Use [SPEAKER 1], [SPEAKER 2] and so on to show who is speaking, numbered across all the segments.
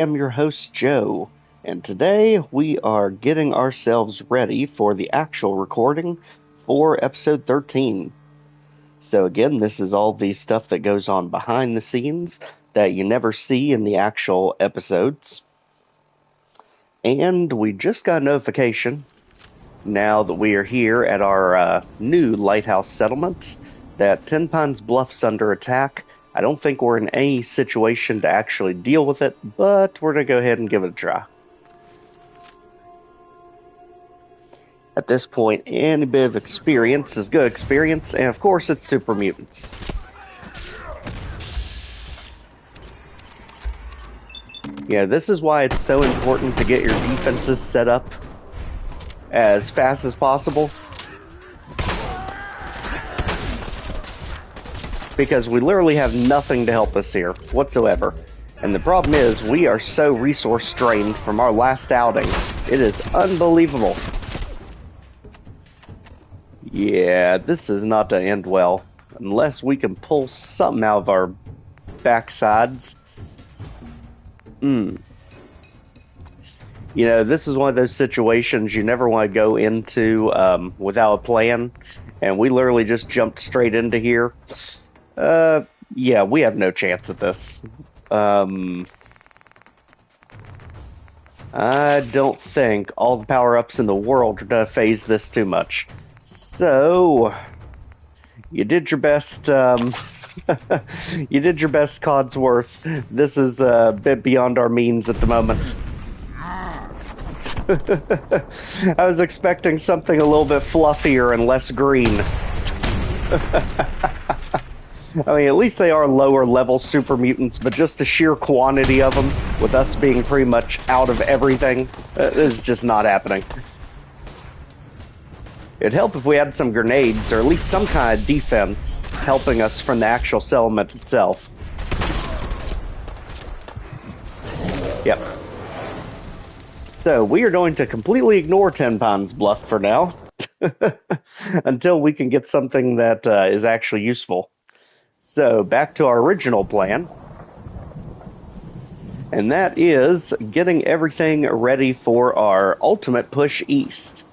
[SPEAKER 1] am your host, Joe, and today we are getting ourselves ready for the actual recording for episode 13. So, again, this is all the stuff that goes on behind the scenes that you never see in the actual episodes. And we just got a notification now that we are here at our new lighthouse settlement that Ten Pines Bluff's under attack. I don't think we're in any situation to actually deal with it, but we're going to go ahead and give it a try. At this point, any bit of experience is good experience, and of course it's super mutants. Yeah, this is why it's so important to get your defenses set up as fast as possible. Because we literally have nothing to help us here whatsoever. And the problem is, we are so resource strained from our last outing. It is unbelievable. Yeah, this is not to end well. Unless we can pull something out of our backsides. You know, this is one of those situations you never want to go into without a plan. And we literally just jumped straight into here. Yeah, we have no chance at this. I don't think all the power-ups in the world are going to phase this too much. So, you did your best, you did your best, Codsworth. This is a bit beyond our means at the moment. I was expecting something a little bit fluffier and less green. I mean, at least they are lower level super mutants, but just the sheer quantity of them, with us being pretty much out of everything, is just not happening. It'd help if we had some grenades, or at least some kind of defense, helping us from the actual settlement itself. Yep. So, we are going to completely ignore Ten Pines Bluff for now, until we can get something that is actually useful. So, back to our original plan. And that is getting everything ready for our ultimate push east.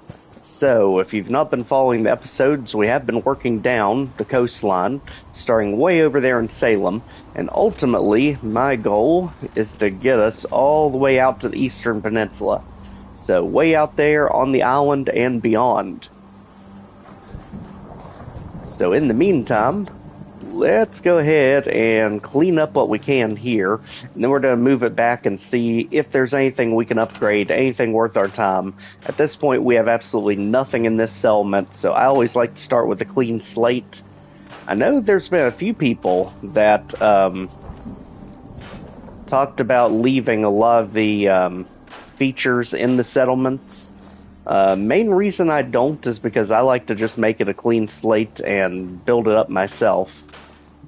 [SPEAKER 1] So, if you've not been following the episodes, we have been working down the coastline, starting way over there in Salem. And ultimately, my goal is to get us all the way out to the Eastern Peninsula. So, way out there on the island and beyond. So, in the meantime, let's go ahead and clean up what we can here, and then we're going to move it back and see if there's anything we can upgrade, anything worth our time. At this point, we have absolutely nothing in this settlement, so I always like to start with a clean slate. I know there's been a few people that talked about leaving a lot of the features in the settlements. Main reason I don't is because I like to just make it a clean slate and build it up myself.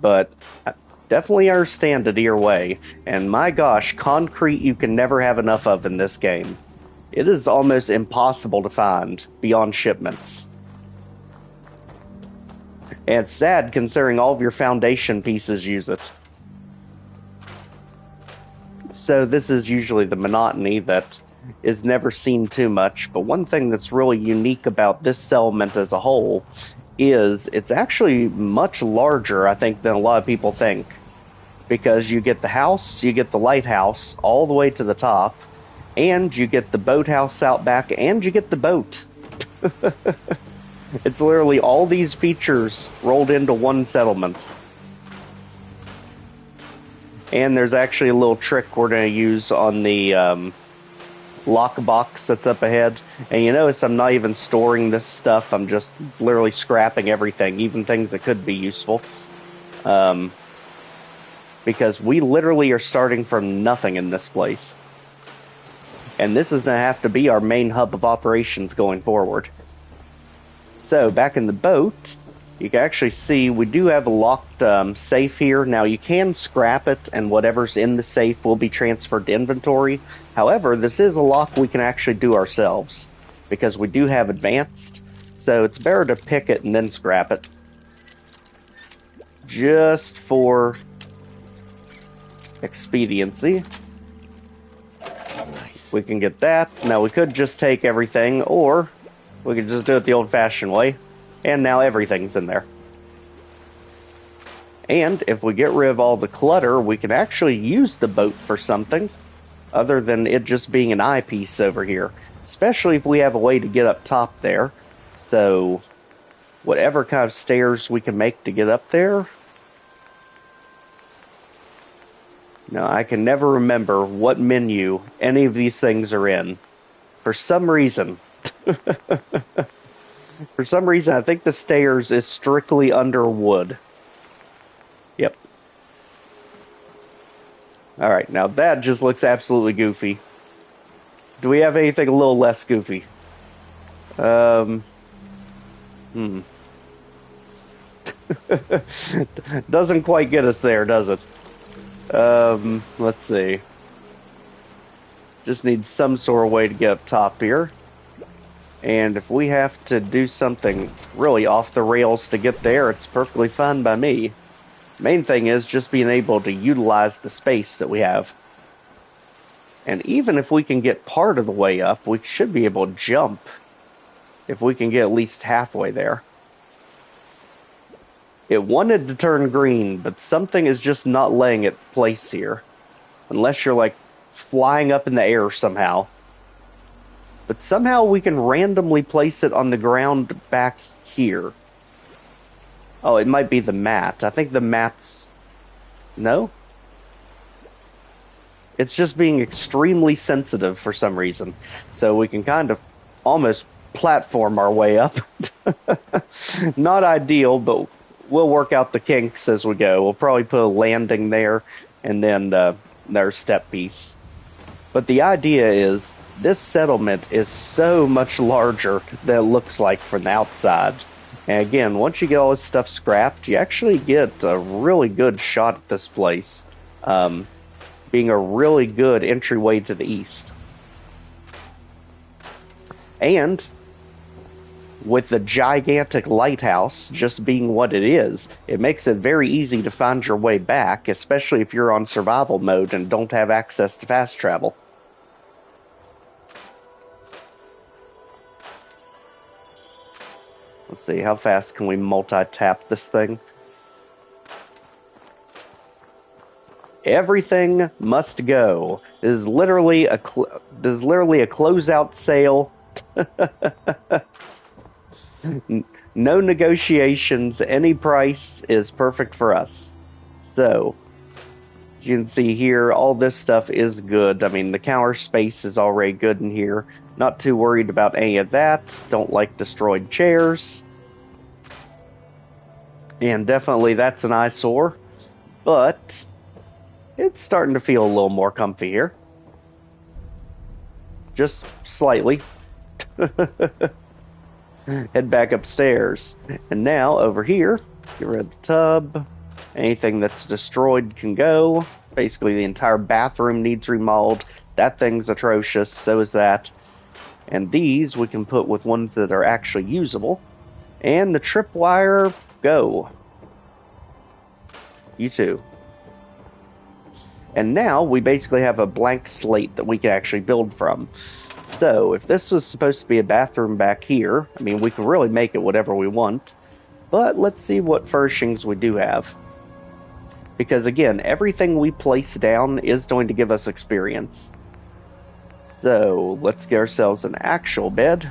[SPEAKER 1] But I definitely understand it either way. And my gosh, concrete you can never have enough of in this game. It is almost impossible to find beyond shipments. And it's sad considering all of your foundation pieces use it. So this is usually the monotony that is never seen too much, but one thing that's really unique about this settlement as a whole is it's actually much larger, I think, than a lot of people think. Because you get the house, you get the lighthouse all the way to the top, and you get the boathouse out back, and you get the boat. It's literally all these features rolled into one settlement. And there's actually a little trick we're going to use on the lockbox that's up ahead. And you notice I'm not even storing this stuff. I'm just literally scrapping everything, even things that could be useful. Because we literally are starting from nothing in this place. And this is going to have to be our main hub of operations going forward. So, back in the boat, you can actually see we do have a locked safe here. Now, you can scrap it, and whatever's in the safe will be transferred to inventory. However, this is a lock we can actually do ourselves, because we do have advanced. So, it's better to pick it and then scrap it. Just for expediency.
[SPEAKER 2] Nice.
[SPEAKER 1] We can get that. Now we could just take everything, or we could just do it the old-fashioned way. And now everything's in there. And if we get rid of all the clutter, we can actually use the boat for something other than it just being an eyepiece over here. Especially if we have a way to get up top there. So, whatever kind of stairs we can make to get up there. Now, I can never remember what menu any of these things are in. For some reason. For some reason, I think the stairs is strictly under wood. Yep. Alright, now that just looks absolutely goofy. Do we have anything a little less goofy? Doesn't quite get us there, does it? Let's see. Just need some sort of way to get up top here. And if we have to do something really off the rails to get there, it's perfectly fine by me. Main thing is just being able to utilize the space that we have. And even if we can get part of the way up, we should be able to jump. If we can get at least halfway there. It wanted to turn green, but something is just not letting it place here. Unless you're like flying up in the air somehow. But somehow we can randomly place it on the ground back here. Oh, it might be the mat. I think the mat's... No? It's just being extremely sensitive for some reason. So we can kind of almost platform our way up. Not ideal, but we'll work out the kinks as we go. We'll probably put a landing there, and then their step piece. But the idea is, this settlement is so much larger than it looks like from the outside. And again, once you get all this stuff scrapped, you actually get a really good shot at this place. Being a really good entryway to the east. And with the gigantic lighthouse just being what it is, it makes it very easy to find your way back, especially if you're on survival mode and don't have access to fast travel. Let's see, how fast can we multi-tap this thing? Everything must go. This is literally a closeout sale. No negotiations. Any price is perfect for us. So, as you can see here, all this stuff is good. I mean, the counter space is already good in here. Not too worried about any of that. Don't like destroyed chairs. And definitely that's an eyesore. But it's starting to feel a little more comfy here. Just slightly. Head back upstairs. And now, over here, get rid of the tub. Anything that's destroyed can go. Basically, the entire bathroom needs remodeled. That thing's atrocious, so is that. And these we can put with ones that are actually usable. And the tripwire, go. You too. And now we basically have a blank slate that we can actually build from. So, if this was supposed to be a bathroom back here, I mean, we can really make it whatever we want. But let's see what furnishings we do have. Because again, everything we place down is going to give us experience. So, let's get ourselves an actual bed.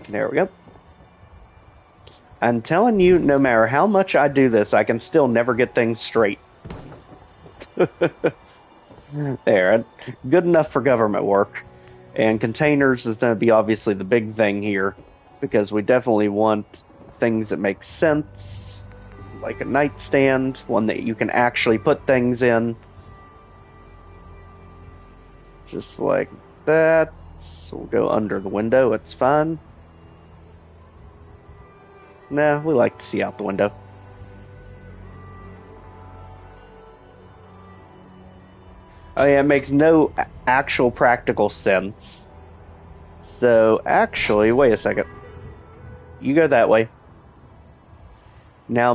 [SPEAKER 1] There we go. I'm telling you, no matter how much I do this, I can still never get things straight. There, good enough for government work. And containers is going to be obviously the big thing here, because we definitely want things that make sense, like a nightstand, one that you can actually put things in. Just like that. So we'll go under the window, it's fine. Nah, we like to see out the window. Oh yeah, it makes no actual practical sense. So, actually, wait a second. You go that way. Now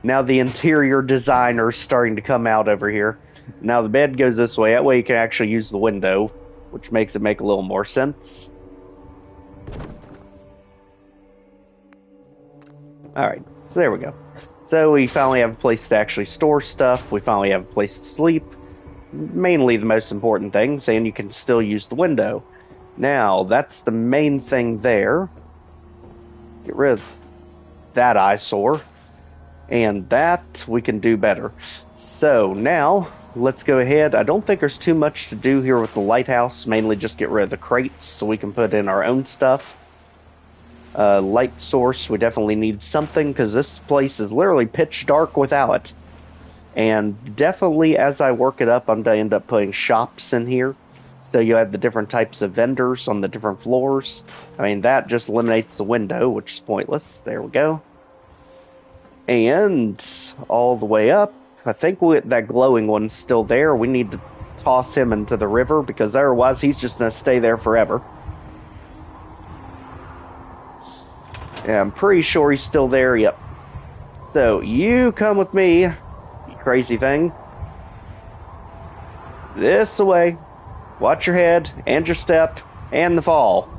[SPEAKER 1] now the interior designer's starting to come out over here. Now the bed goes this way. That way you can actually use the window, which makes it make a little more sense. Alright, so there we go. So we finally have a place to actually store stuff. We finally have a place to sleep. Mainly the most important things, and you can still use the window. Now, that's the main thing there. Get rid of that eyesore. And that we can do better. So now, let's go ahead. I don't think there's too much to do here with the lighthouse. Mainly just get rid of the crates so we can put in our own stuff. Light source, we definitely need something because this place is literally pitch dark without it. And definitely as I work it up, I'm going to end up putting shops in here. So you have the different types of vendors on the different floors. I mean, that just eliminates the window, which is pointless. There we go. And all the way up, I think that glowing one's still there. We need to toss him into the river because otherwise he's just going to stay there forever. Yeah, I'm pretty sure he's still there. Yep. So, you come with me, you crazy thing. This way. Watch your head, and your step, and the fall.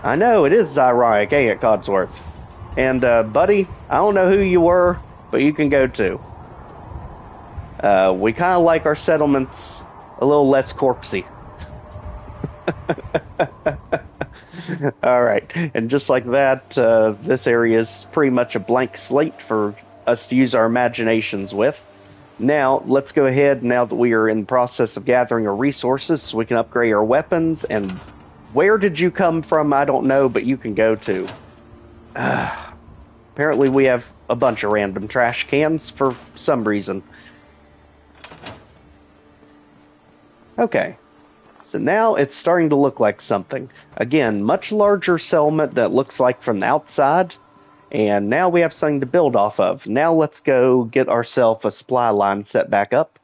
[SPEAKER 1] I know, it is ironic, ain't it, Codsworth? And, buddy, I don't know who you were, but you can go too. We kind of like our settlements a little less corpsey. Alright, and just like that, this area is pretty much a blank slate for us to use our imaginations with. Now, let's go ahead, now that we are in the process of gathering our resources, so we can upgrade our weapons, and where did you come from? I don't know, but you can go to. Apparently we have a bunch of random trash cans for some reason. Okay. So now it's starting to look like something. Again, much larger settlement that looks like from the outside. And now we have something to build off of. Now let's go get ourselves a supply line set back up.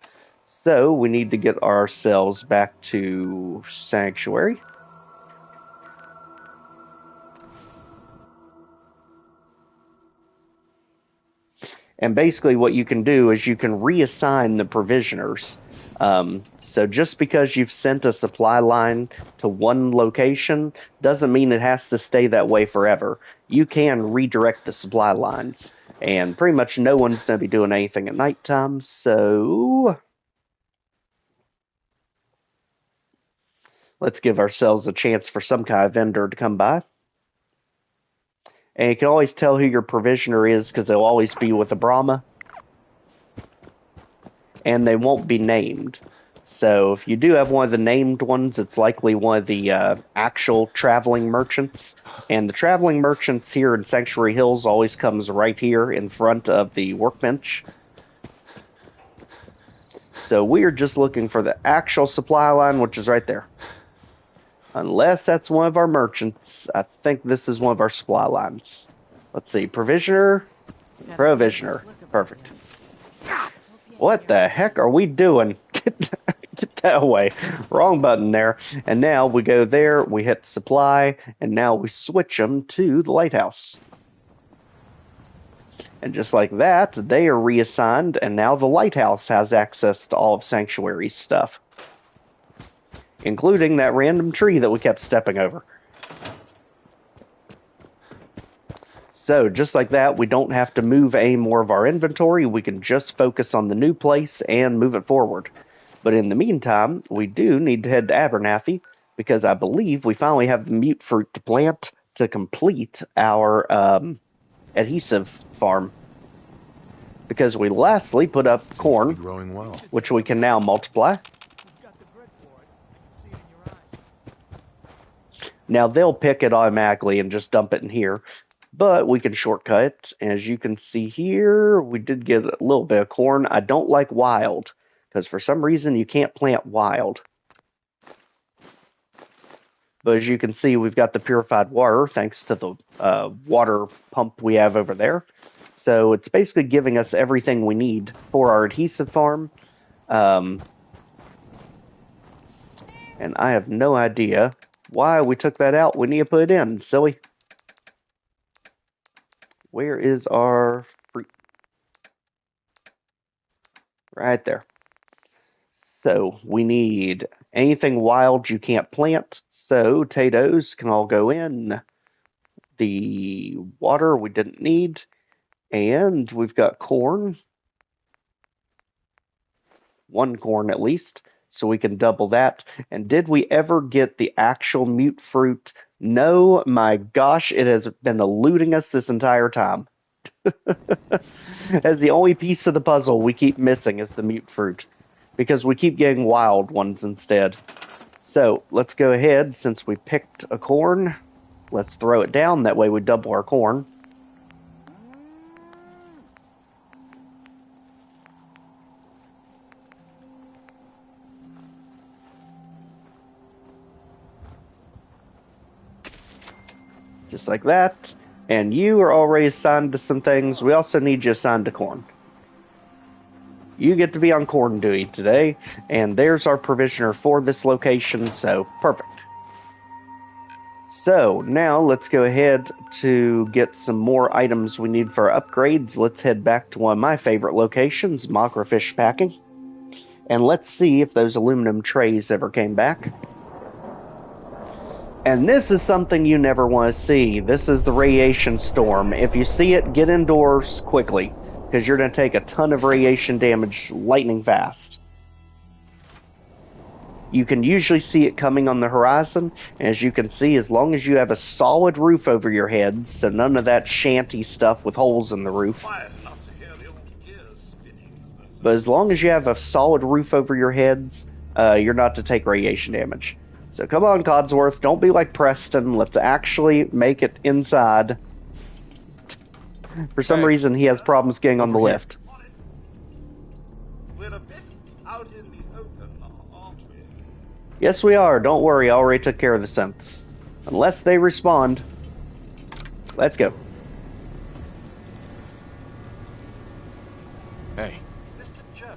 [SPEAKER 1] So we need to get ourselves back to Sanctuary. And basically what you can do is you can reassign the provisioners. So just because you've sent a supply line to one location doesn't mean it has to stay that way forever. You can redirect the supply lines. And pretty much no one's going to be doing anything at nighttime, so let's give ourselves a chance for some kind of vendor to come by. And you can always tell who your provisioner is because they'll always be with a Brahma. And they won't be named. So if you do have one of the named ones, it's likely one of the actual traveling merchants. And the traveling merchants here in Sanctuary Hills always comes right here in front of the workbench. So we are just looking for the actual supply line, which is right there. Unless that's one of our merchants. I think this is one of our supply lines. Let's see. Provisioner. Provisioner. Perfect. What the heck are we doing? Get that away. Wrong button there. And now we go there, we hit supply, and now we switch them to the lighthouse. And just like that, they are reassigned, and now the lighthouse has access to all of Sanctuary's stuff. Including that random tree that we kept stepping over. So, just like that, we don't have to move any more of our inventory. We can just focus on the new place and move it forward. But in the meantime, we do need to head to Abernathy, because I believe we finally have the mute fruit to plant to complete our adhesive farm. Because we lastly put up corn, which we can now multiply. Now, they'll pick it automatically and just dump it in here. But we can shortcut it. As you can see here, we did get a little bit of corn. I don't like wild, because for some reason you can't plant wild. But as you can see, we've got the purified water, thanks to the water pump we have over there. So it's basically giving us everything we need for our adhesive farm. And I have no idea Why we took that out, we need to put it in, silly. Where is our fruit? Right there. So we need anything wild you can't plant. So potatoes can all go in. The water we didn't need. And we've got corn. One corn at least. So we can double that. And did we ever get the actual mute fruit? No, my gosh, it has been eluding us this entire time. As the only piece of the puzzle we keep missing is the mute fruit. Because we keep getting wild ones instead. So let's go ahead, since we picked a corn, let's throw it down. That way we double our corn. Just like that. And you are already assigned to some things. We also need you assigned to corn. You get to be on corn duty today. And there's our provisioner for this location, so perfect. So now let's go ahead to get some more items we need for upgrades. Let's head back to one of my favorite locations, macrofish packing. And let's see if those aluminum trays ever came back. And this is something you never want to see. This is the radiation storm. If you see it, get indoors quickly, because you're going to take a ton of radiation damage lightning fast. You can usually see it coming on the horizon, and as you can see, as long as you have a solid roof over your heads, so none of that shanty stuff with holes in the roof. But as long as you have a solid roof over your heads, you're not to take radiation damage. So come on, Codsworth, don't be like Preston. Let's actually make it inside. For some reason, he has problems getting on the lift.
[SPEAKER 2] We're a bit out in the open, aren't we?
[SPEAKER 1] Yes, we are. Don't worry, I already took care of the synths. Unless they respond. Let's go.
[SPEAKER 3] Hey.
[SPEAKER 2] Mr. Joe.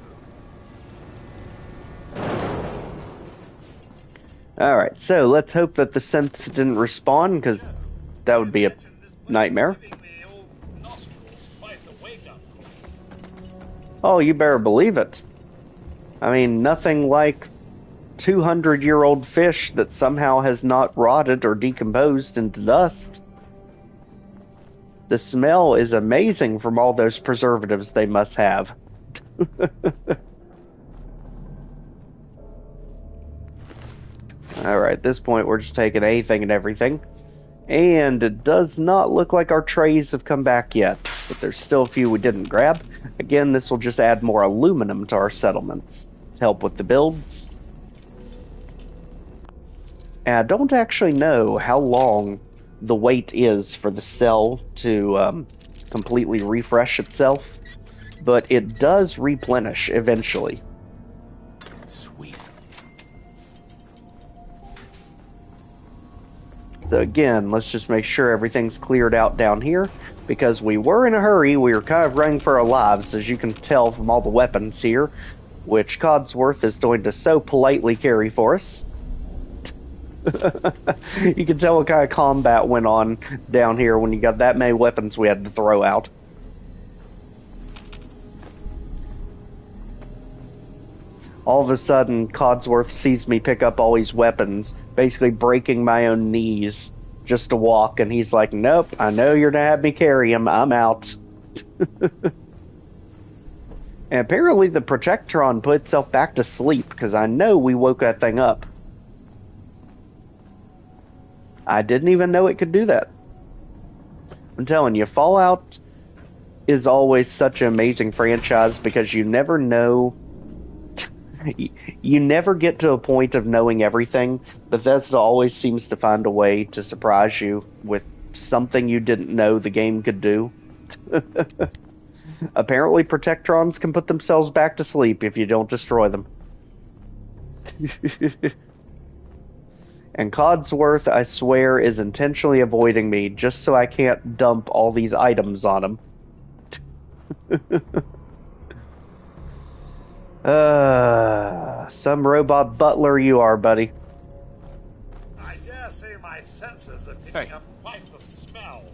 [SPEAKER 1] Alright, so let's hope that the synths didn't respond, because that would be a nightmare. Oh, you better believe it. I mean, nothing like 200-year-old fish that somehow has not rotted or decomposed into dust. The smell is amazing from all those preservatives they must have. Alright, at this point we're just taking anything and everything. And it does not look like our trays have come back yet, but there's still a few we didn't grab. Again, this will just add more aluminum to our settlements to help with the builds. And I don't actually know how long the wait is for the cell to completely refresh itself, but it does replenish eventually.
[SPEAKER 3] Sweet.
[SPEAKER 1] So again, let's just make sure everything's cleared out down here, because we were in a hurry. We were kind of running for our lives, as you can tell from all the weapons here, which Codsworth is going to so politely carry for us. You can tell what kind of combat went on down here when you got that many weapons we had to throw out. All of a sudden, Codsworth sees me pick up all these weapons, basically breaking my own knees just to walk, and he's like, nope, I know you're gonna have me carry him, I'm out. And apparently the Protectron put itself back to sleep, because I know we woke that thing up. I didn't even know it could do that. I'm telling you, Fallout is always such an amazing franchise, because you never know. You never get to a point of knowing everything. Bethesda always seems to find a way to surprise you with something you didn't know the game could do. Apparently Protectrons can put themselves back to sleep if you don't destroy them. And Codsworth, I swear, is intentionally avoiding me just so I can't dump all these items on him. Some robot butler you are, buddy.
[SPEAKER 2] I dare
[SPEAKER 3] Hey.
[SPEAKER 2] Quite the smell.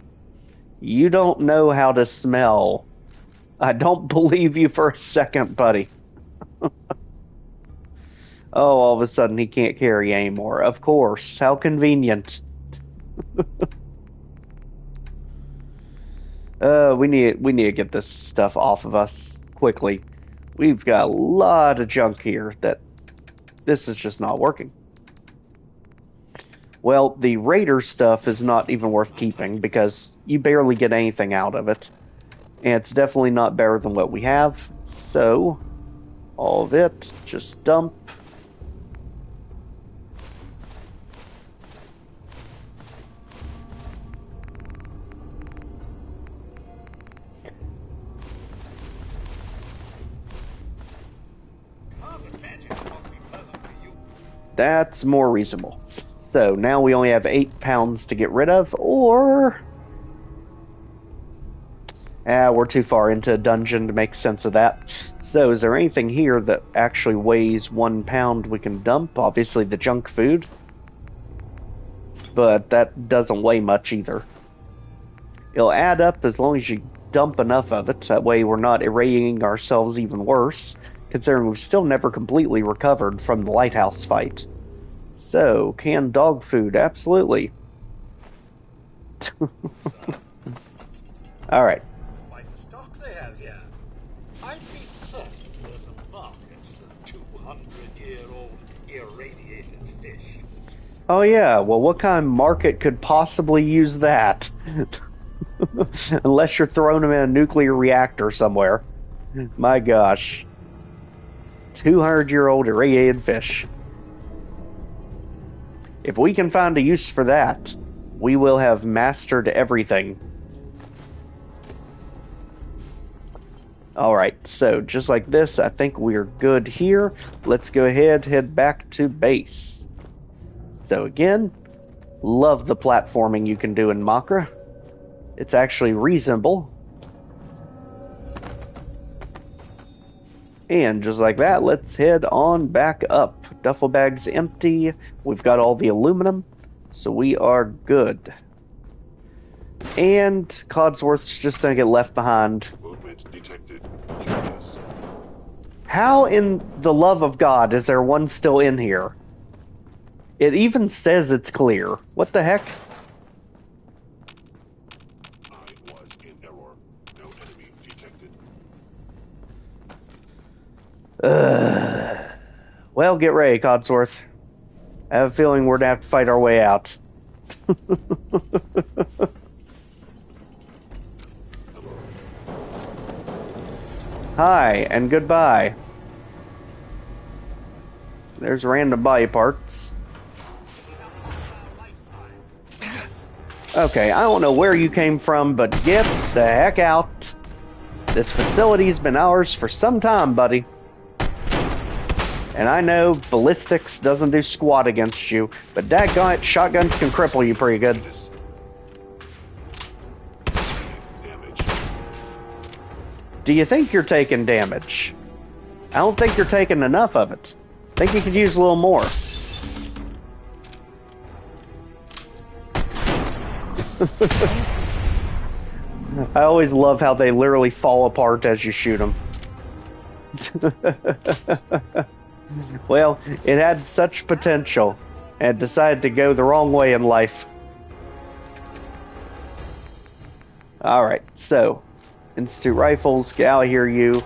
[SPEAKER 1] You don't know how to smell. I don't believe you for a second, buddy. Oh, all of a sudden he can't carry anymore. Of course. How convenient. We need to get this stuff off of us quickly. We've got a lot of junk here that this is just not working. Well, the Raider stuff is not even worth keeping because you barely get anything out of it. And it's definitely not better than what we have. So, all of it, just dump. That's more reasonable. So now we only have 8 pounds to get rid of, or... we're too far into a dungeon to make sense of that. So is there anything here that actually weighs 1 pound we can dump? Obviously the junk food. But that doesn't weigh much either. It'll add up as long as you dump enough of it. That way we're not irradiating ourselves even worse, considering we've still never completely recovered from the lighthouse fight. So, canned dog food, absolutely. Alright.
[SPEAKER 2] Quite the stock they have here. I'd be certain there's a market for 200-year-old irradiated fish.
[SPEAKER 1] Oh yeah, well what kind of market could possibly use that? Unless you're throwing them in a nuclear reactor somewhere. My gosh. 200-year-old irradiated fish. If we can find a use for that, we will have mastered everything. Alright, so just like this, I think we're good here. Let's go ahead, head back to base. So again, love the platforming you can do in Makra. It's actually reasonable. And just like that, let's head on back up. Duffel bag's empty. We've got all the aluminum, so we are good. And Codsworth's just gonna get left behind.
[SPEAKER 3] Movement detected. Curious.
[SPEAKER 1] How in the love of God is there one still in here? It even says it's clear. What the heck?
[SPEAKER 3] I was in error. No enemy detected.
[SPEAKER 1] Well, get ready, Codsworth. I have a feeling we're gonna have to fight our way out. Hi, and goodbye. There's random body parts. Okay, I don't know where you came from, but get the heck out. This facility's been ours for some time, buddy. And I know ballistics doesn't do squat against you, but daggone it, shotguns can cripple you pretty good.
[SPEAKER 3] Damage.
[SPEAKER 1] Do you think you're taking damage? I don't think you're taking enough of it. I think you could use a little more. I always love how they literally fall apart as you shoot them. Well, it had such potential and decided to go the wrong way in life. Alright, so Institute rifles, get out of here, you.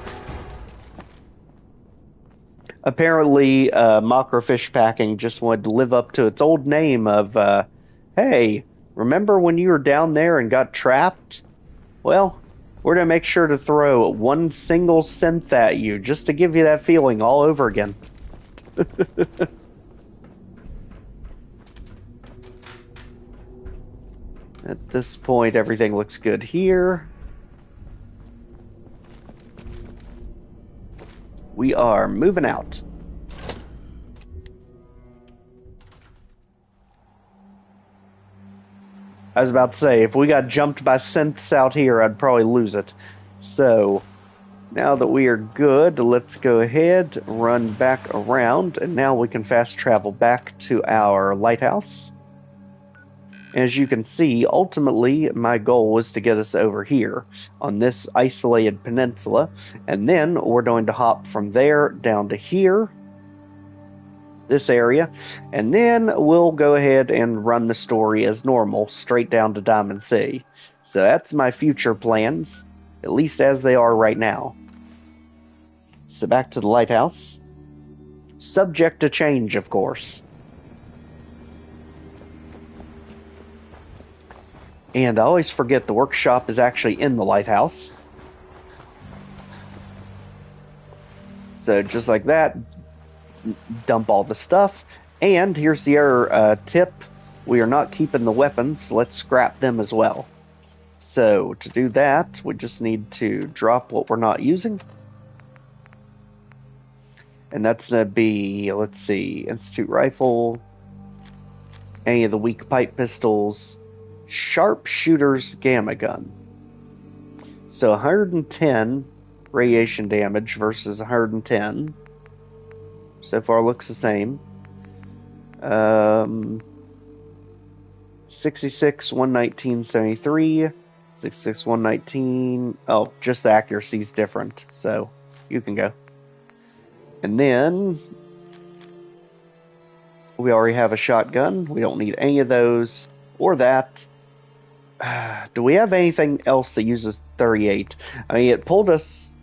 [SPEAKER 1] Apparently, Macrofish Packing just wanted to live up to its old name of, hey, remember when you were down there and got trapped? Well, we're going to make sure to throw one single synth at you just to give you that feeling all over again. At this point, everything looks good here. We are moving out. I was about to say, if we got jumped by synths out here, I'd probably lose it. So, now that we are good, let's go ahead, run back around, and now we can fast travel back to our lighthouse. As you can see, ultimately, my goal was to get us over here on this isolated peninsula, and then we're going to hop from there down to here, this area, and then we'll go ahead and run the story as normal, straight down to Diamond Sea. So that's my future plans, at least as they are right now. So back to the lighthouse. Subject to change, of course. And I always forget the workshop is actually in the lighthouse. So just like that, dump all the stuff. And here's the other tip. We are not keeping the weapons. Let's scrap them as well. So to do that, we just need to drop what we're not using. And that's going to be, let's see, Institute Rifle, any of the weak pipe pistols, Sharpshooter's Gamma Gun. So 110 radiation damage versus 110. So far looks the same. 66, 119, 73. 66, 119. Oh, just the accuracy is different. So you can go. And then we already have a shotgun. We don't need any of those or that. Do we have anything else that uses 38? I mean, it pulled us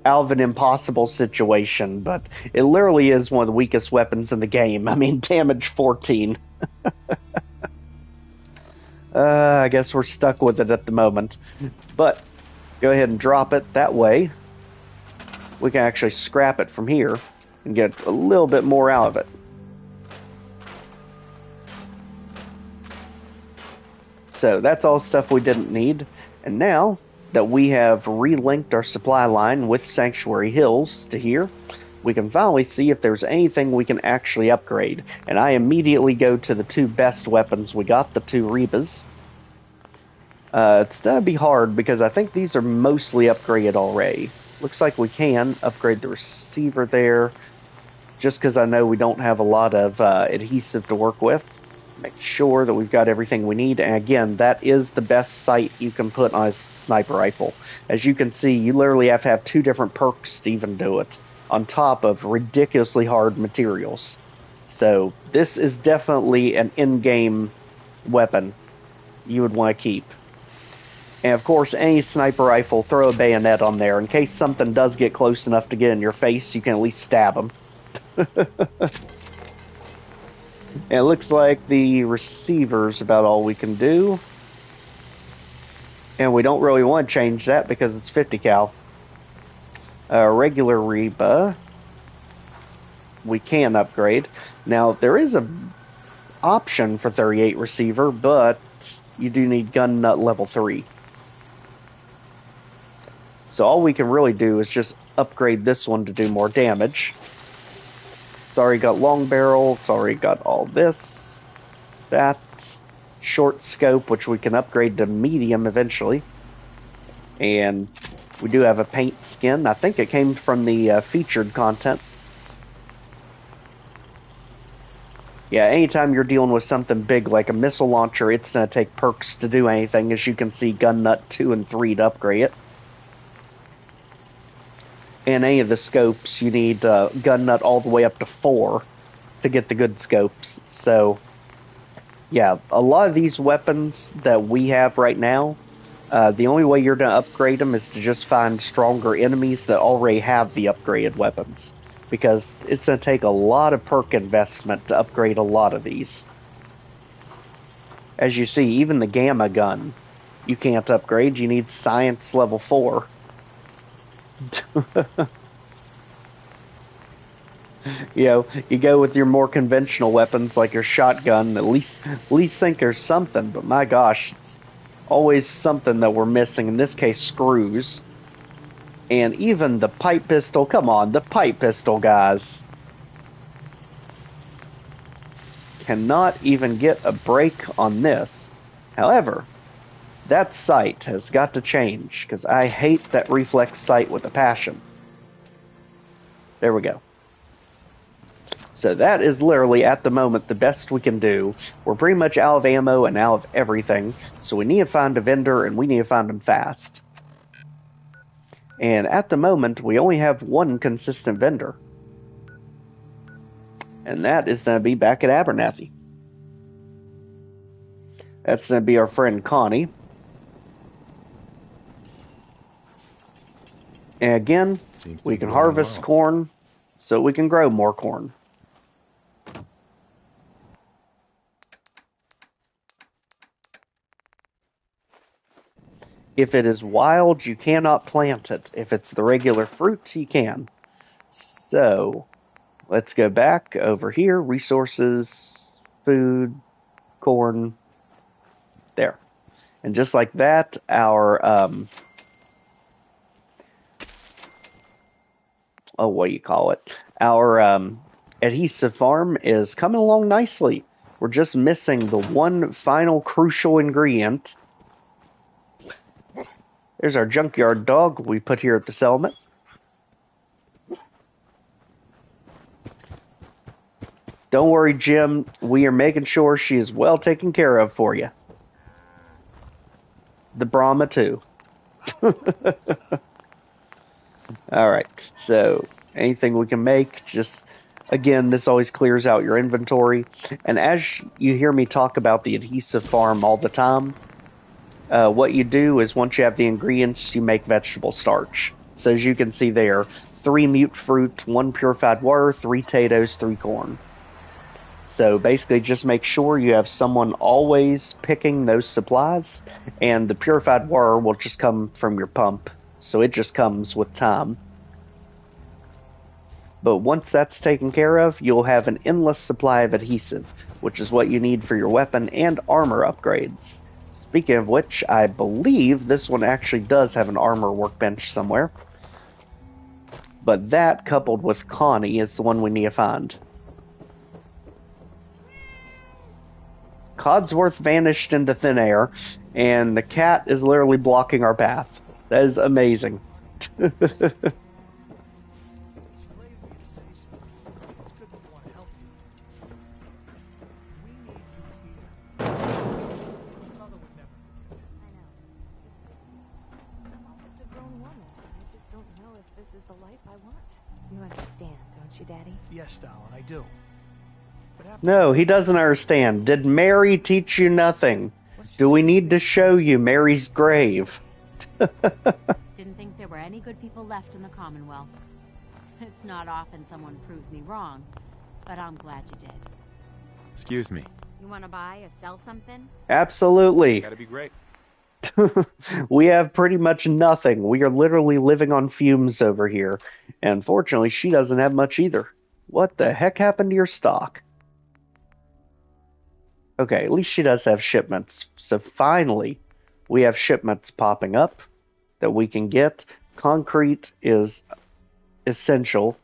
[SPEAKER 1] out of an impossible situation, but it literally is one of the weakest weapons in the game. I mean, damage 14. I guess we're stuck with it at the moment. But go ahead and drop it that way. We can actually scrap it from here and get a little bit more out of it. So that's all stuff we didn't need. And now that we have relinked our supply line with Sanctuary Hills to here, we can finally see if there's anything we can actually upgrade. And I immediately go to the two best weapons we got, the two Rebas. It's going to be hard because I think these are mostly upgraded already. Looks like we can upgrade the receiver there, just because I know we don't have a lot of adhesive to work with. Make sure that we've got everything we need. And again, that is the best sight you can put on a sniper rifle. As you can see, you literally have to have two different perks to even do it, on top of ridiculously hard materials. So this is definitely an in-game weapon you would want to keep. And of course, any sniper rifle, throw a bayonet on there. In case something does get close enough to get in your face, you can at least stab them. And it looks like the receiver's about all we can do. And we don't really want to change that because it's 50 cal. Regular Reba, we can upgrade. Now, there is an option for 38 receiver, but you do need gun nut level 3. So all we can really do is just upgrade this one to do more damage. It's already got long barrel, it's already got all this, that, short scope, which we can upgrade to medium eventually. And we do have a paint skin. I think it came from the featured content. Yeah, anytime you're dealing with something big like a missile launcher, it's going to take perks to do anything. As you can see, gun nut 2 and 3 to upgrade it. And any of the scopes, you need gun nut all the way up to 4 to get the good scopes. So, yeah, a lot of these weapons that we have right now, the only way you're going to upgrade them is to just find stronger enemies that already have the upgraded weapons. Because it's going to take a lot of perk investment to upgrade a lot of these. As you see, even the gamma gun, you can't upgrade. You need science level 4. You know, you go with your more conventional weapons like your shotgun, at least think there's something, but my gosh, it's always something that we're missing. In this case, screws. And even the pipe pistol, come on, the pipe pistol, guys. Cannot even get a break on this. However, that sight has got to change, because I hate that reflex sight with a passion. There we go. So that is literally, at the moment, the best we can do. We're pretty much out of ammo and out of everything, so we need to find a vendor, and we need to find them fast. And at the moment, we only have one consistent vendor. And that is going to be back at Abernathy. That's going to be our friend Connie. And again, we can harvest corn, so we can grow more corn. If it is wild, you cannot plant it. If it's the regular fruit, you can. So, let's go back over here. Resources, food, corn. There. And just like that, our, what do you call it? Our, adhesive farm is coming along nicely. We're just missing the one final crucial ingredient. There's our junkyard dog we put here at the settlement. Don't worry, Jim. We are making sure she is well taken care of for you. The Brahma, too. Alright, so anything we can make, just, again, this always clears out your inventory. And as you hear me talk about the adhesive farm all the time, what you do is once you have the ingredients, you make vegetable starch. So as you can see there, 3 mute fruit, 1 purified water, 3 potatoes, 3 corn. So basically just make sure you have someone always picking those supplies, and the purified water will just come from your pump. So it just comes with time. But once that's taken care of, you'll have an endless supply of adhesive, which is what you need for your weapon and armor upgrades. Speaking of which, I believe this one actually does have an armor workbench somewhere. But that, coupled with Connie, is the one we need to find. Codsworth vanished into thin air, and the cat is literally blocking our path. That is amazing.
[SPEAKER 4] Daddy?
[SPEAKER 2] Yes, darling, I do.
[SPEAKER 1] No, he doesn't understand. Did Mary teach you nothing? Do we need to show you Mary's grave?
[SPEAKER 4] Didn't think there were any good people left in the Commonwealth. It's not often someone proves me wrong, but I'm glad you did.
[SPEAKER 5] Excuse me.
[SPEAKER 4] You want to buy or sell something?
[SPEAKER 1] Absolutely.
[SPEAKER 5] That'd be great.
[SPEAKER 1] We have pretty much nothing. We are literally living on fumes over here. And fortunately, she doesn't have much either. What the heck happened to your stock? Okay, at least she does have shipments. So finally, we have shipments popping up that we can get. Concrete is essential.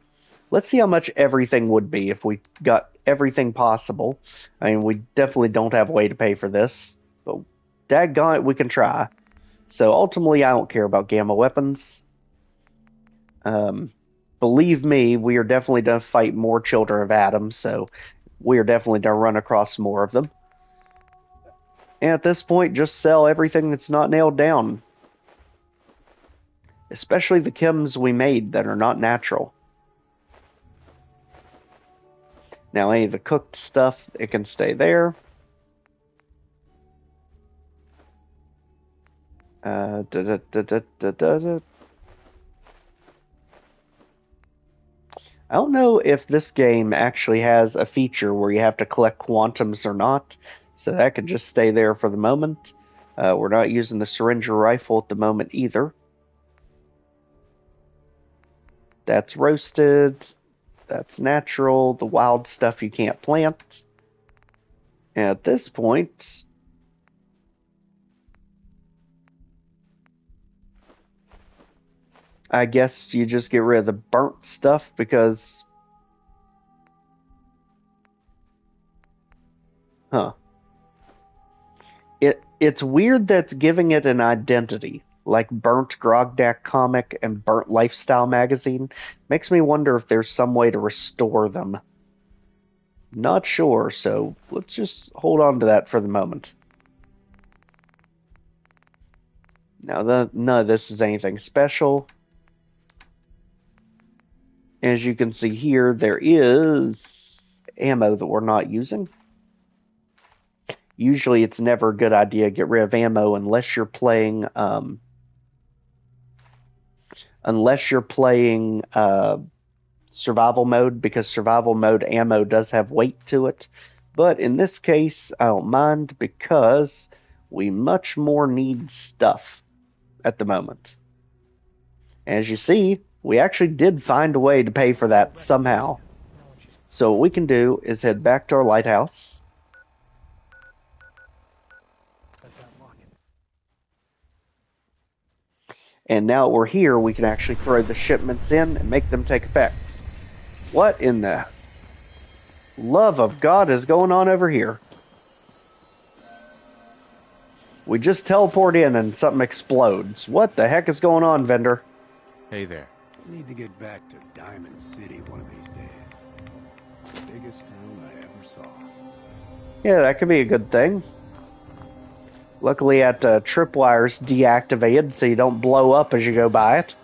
[SPEAKER 1] Let's see how much everything would be if we got everything possible. I mean, we definitely don't have a way to pay for this. But daggone it, we can try. So ultimately, I don't care about gamma weapons. Believe me, we are definitely going to fight more Children of Adam, so we are definitely going to run across more of them. And at this point, just sell everything that's not nailed down. Especially the chems we made that are not natural. Now, any of the cooked stuff, it can stay there. I don't know if this game actually has a feature where you have to collect quantums or not, so that can just stay there for the moment. We're not using the syringer rifle at the moment either. That's roasted. That's natural. The wild stuff you can't plant. And at this point, I guess you just get rid of the burnt stuff because... Huh. It's weird that's giving it an identity, like Burnt Grogdak Comic and Burnt Lifestyle Magazine. Makes me wonder if there's some way to restore them. Not sure, so let's just hold on to that for the moment. Now, none of this is anything special. As you can see here, there is ammo that we're not using. Usually it's never a good idea to get rid of ammo unless you're playing survival mode, because survival mode ammo does have weight to it. But in this case, I don't mind because we much more need stuff at the moment. As you see, we actually did find a way to pay for that somehow. So what we can do is head back to our lighthouse. And now we're here, we can actually throw the shipments in and make them take effect. What in the love of God is going on over here? We just teleport in and something explodes. What the heck is going on, vendor?
[SPEAKER 5] Hey there.
[SPEAKER 3] Need to get back to Diamond City one of these days. The biggest town I ever saw.
[SPEAKER 1] Yeah, that could be a good thing. Luckily, that tripwire's deactivated, so you don't blow up as you go by it.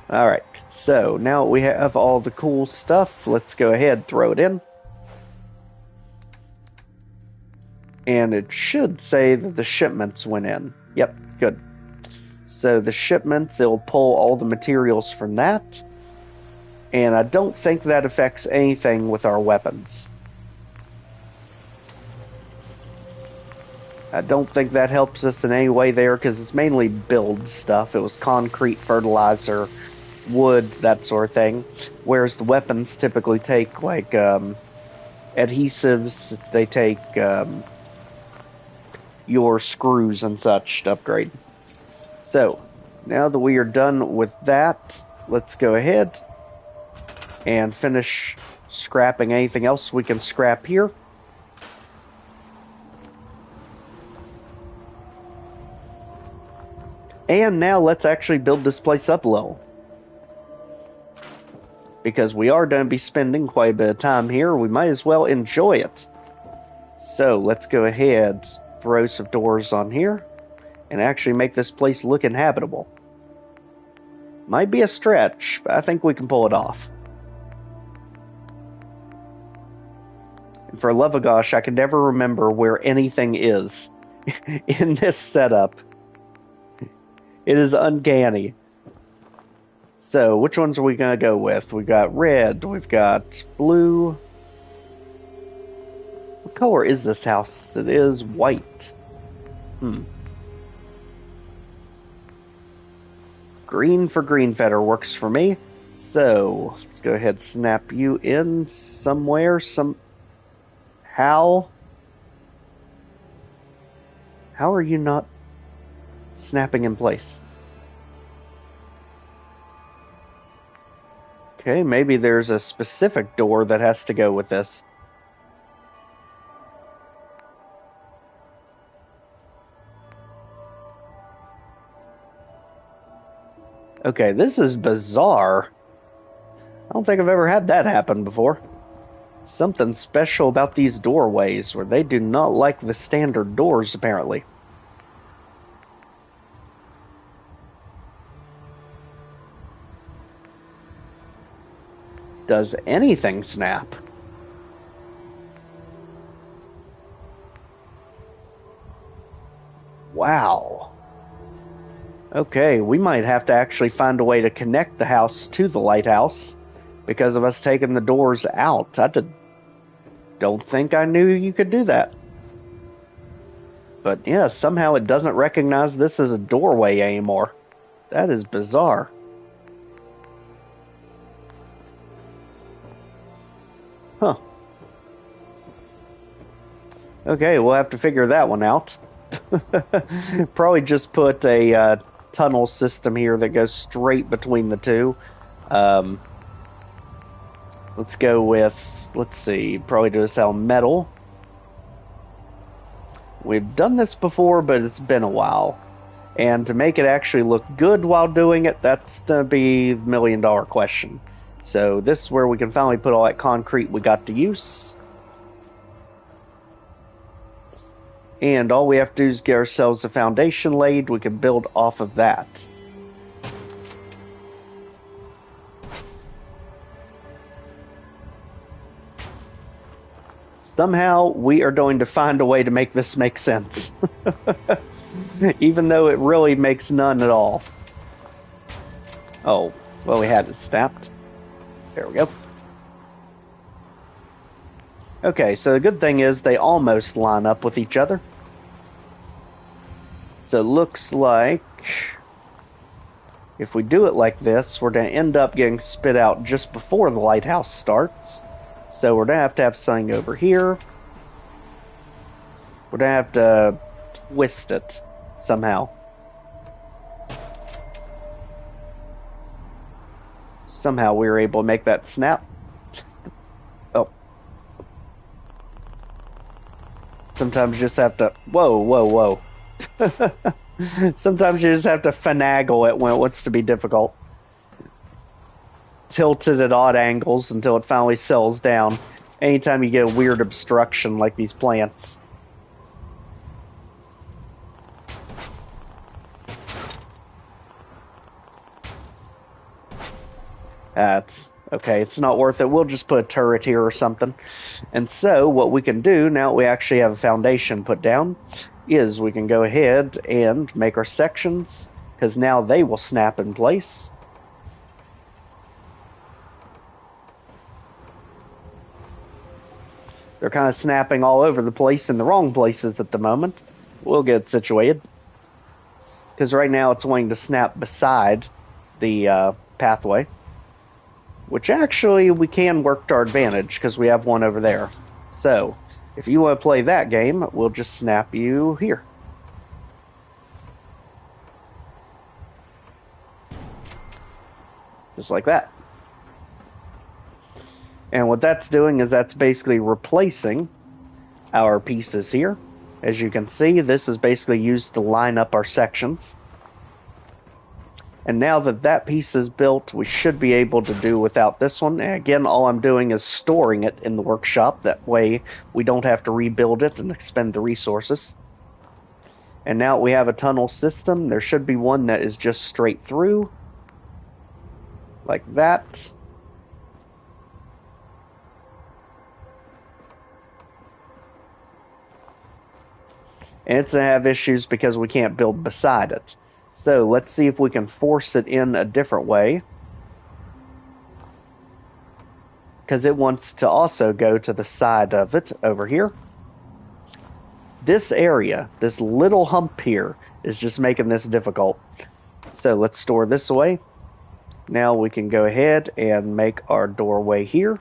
[SPEAKER 1] Alright, so now we have all the cool stuff. Let's go ahead and throw it in. And it should say that the shipments went in. Yep, good. So the shipments, it'll pull all the materials from that. And I don't think that affects anything with our weapons. I don't think that helps us in any way there, because it's mainly build stuff. It was concrete, fertilizer, wood, that sort of thing. Whereas the weapons typically take, like, adhesives, they take your screws and such to upgrade. So, now that we are done with that, let's go ahead and finish scrapping anything else we can scrap here. And now let's actually build this place up a little. Because we are going to be spending quite a bit of time here, we might as well enjoy it. So let's go ahead, throw some doors on here, and actually make this place look inhabitable. Might be a stretch, but I think we can pull it off. And for love of gosh, I can never remember where anything is in this setup. It is uncanny. So, which ones are we going to go with? We've got red, we've got blue. What color is this house? It is white. Green for green feather works for me. So, let's go ahead and snap you in somewhere. How are you not snapping in place? Okay, maybe there's a specific door that has to go with this. Okay, this is bizarre. I don't think I've ever had that happen before. Something special about these doorways, where they do not like the standard doors, apparently. Does anything snap? Wow. Okay, we might have to actually find a way to connect the house to the lighthouse because of us taking the doors out. Don't think I knew you could do that. But yeah, somehow it doesn't recognize this as a doorway anymore. That is bizarre. Huh. Okay, we'll have to figure that one out. Probably just put a tunnel system here that goes straight between the two. Let's go with, let's see, probably do this out of metal. We've done this before, but it's been a while. And to make it actually look good while doing it, that's going to be the $1 million question. So this is where we can finally put all that concrete we got to use. And all we have to do is get ourselves a foundation laid. We can build off of that. Somehow we are going to find a way to make this make sense. Even though it really makes none at all. Oh, well, we had it snapped. There we go. Okay, so the good thing is they almost line up with each other. So it looks like if we do it like this, we're going to end up getting spit out just before the lighthouse starts. So we're going to have something over here. We're going to have to twist it somehow. Somehow we were able to make that snap. Oh. Sometimes you just have to... Whoa, whoa, whoa. Sometimes you just have to finagle it when it wants to be difficult. Tilt it at odd angles until it finally settles down. Anytime you get a weird obstruction like these plants. That's okay, it's not worth it. We'll just put a turret here or something. And so what we can do, now that we actually have a foundation put down, is we can go ahead and make our sections, because now they will snap in place. They're kind of snapping all over the place in the wrong places at the moment. We'll get it situated. Because right now it's wanting to snap beside the pathway. Which actually we can work to our advantage because we have one over there. So, if you want to play that game, we'll just snap you here. Just like that. And what that's doing is that's basically replacing our pieces here. As you can see, this is basically used to line up our sections. And now that that piece is built, we should be able to do without this one. And again, all I'm doing is storing it in the workshop. That way we don't have to rebuild it and expend the resources. And now we have a tunnel system. There should be one that is just straight through. Like that. And it's going to have issues because we can't build beside it. So let's see if we can force it in a different way. Because it wants to also go to the side of it over here. This area, this little hump here, is just making this difficult. So let's store this away. Now we can go ahead and make our doorway here.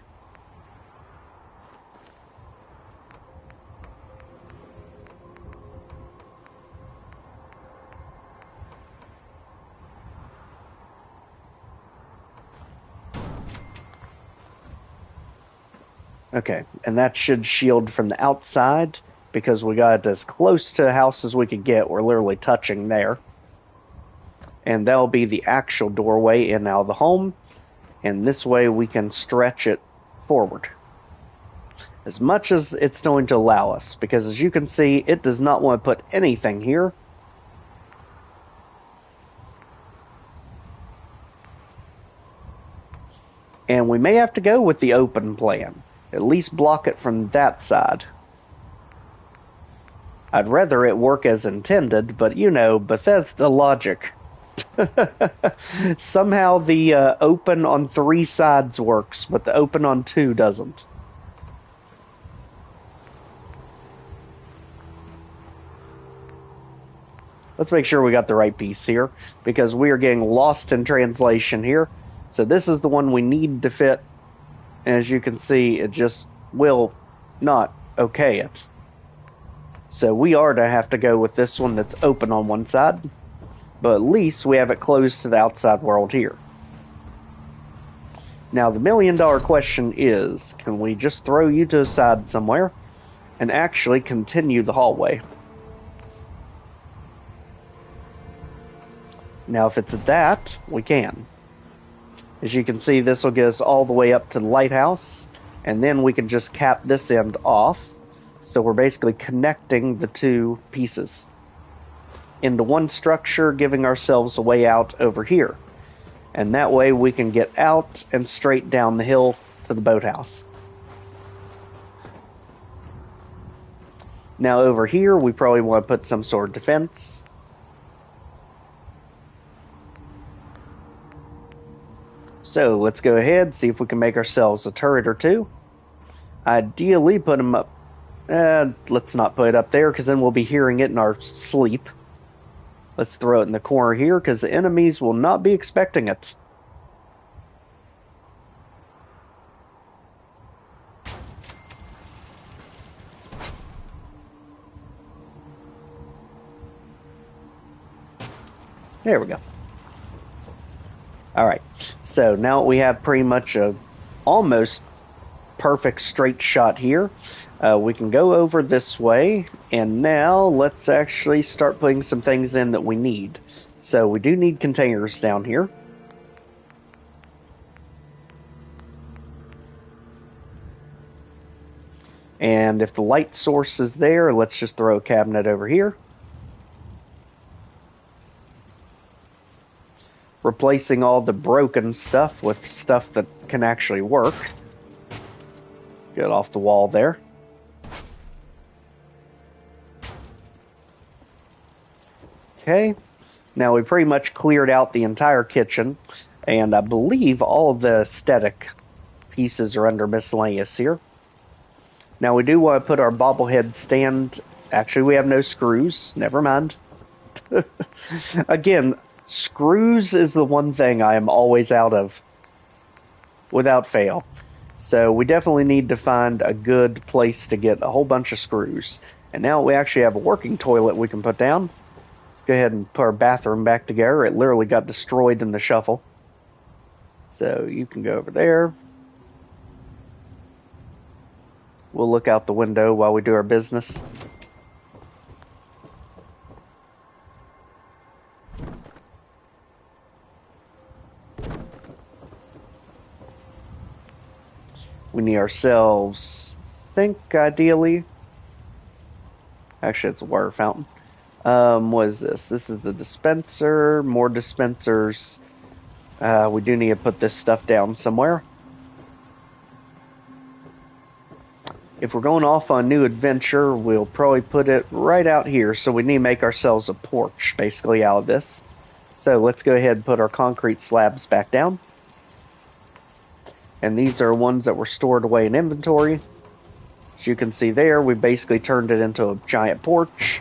[SPEAKER 1] Okay, and that should shield from the outside, because we got it as close to the house as we could get. We're literally touching there. And that'll be the actual doorway in and out of the home. And this way we can stretch it forward as much as it's going to allow us. Because as you can see, it does not want to put anything here. And we may have to go with the open plan. At least block it from that side. I'd rather it work as intended, but you know, Bethesda logic. Somehow the open on 3 sides works, but the open on 2 doesn't. Let's make sure we got the right piece here, because we are getting lost in translation here. So this is the one we need to fit. As you can see, it just will not okay it. So we are to have to go with this one that's open on one side. But at least we have it closed to the outside world here. Now the $1 million question is, can we just throw you to the side somewhere and actually continue the hallway? Now if it's that, we can. As you can see, this will get us all the way up to the lighthouse, and then we can just cap this end off. So we're basically connecting the two pieces into one structure, giving ourselves a way out over here. And that way we can get out and straight down the hill to the boathouse. Now over here, we probably want to put some sort of defense. So let's go ahead, see if we can make ourselves a turret or two. Ideally, put them up. Let's not put it up there, because then we'll be hearing it in our sleep. Let's throw it in the corner here, because the enemies will not be expecting it. There we go. Alright, so now we have pretty much a almost perfect straight shot here. We can go over this way, and now let's actually start putting some things in that we need. So we do need containers down here. And if the light source is there, let's just throw a cabinet over here. Replacing all the broken stuff with stuff that can actually work. Get off the wall there. Okay, now we pretty much cleared out the entire kitchen, and I believe all of the aesthetic pieces are under miscellaneous here. Now we do want to put our bobblehead stand. Actually, we have no screws. Never mind. Again, screws is the one thing I am always out of, without fail. So we definitely need to find a good place to get a whole bunch of screws. And now we actually have a working toilet we can put down. Let's go ahead and put our bathroom back together. It literally got destroyed in the shuffle. So you can go over there. We'll look out the window while we do our business. We need ourselves sink, ideally. Actually, it's a water fountain. What is this? This is the dispenser. More dispensers. We do need to put this stuff down somewhere. If we're going off on a new adventure, we'll probably put it right out here. So we need to make ourselves a porch, basically, out of this. So let's go ahead and put our concrete slabs back down. And these are ones that were stored away in inventory. As you can see there, we basically turned it into a giant porch.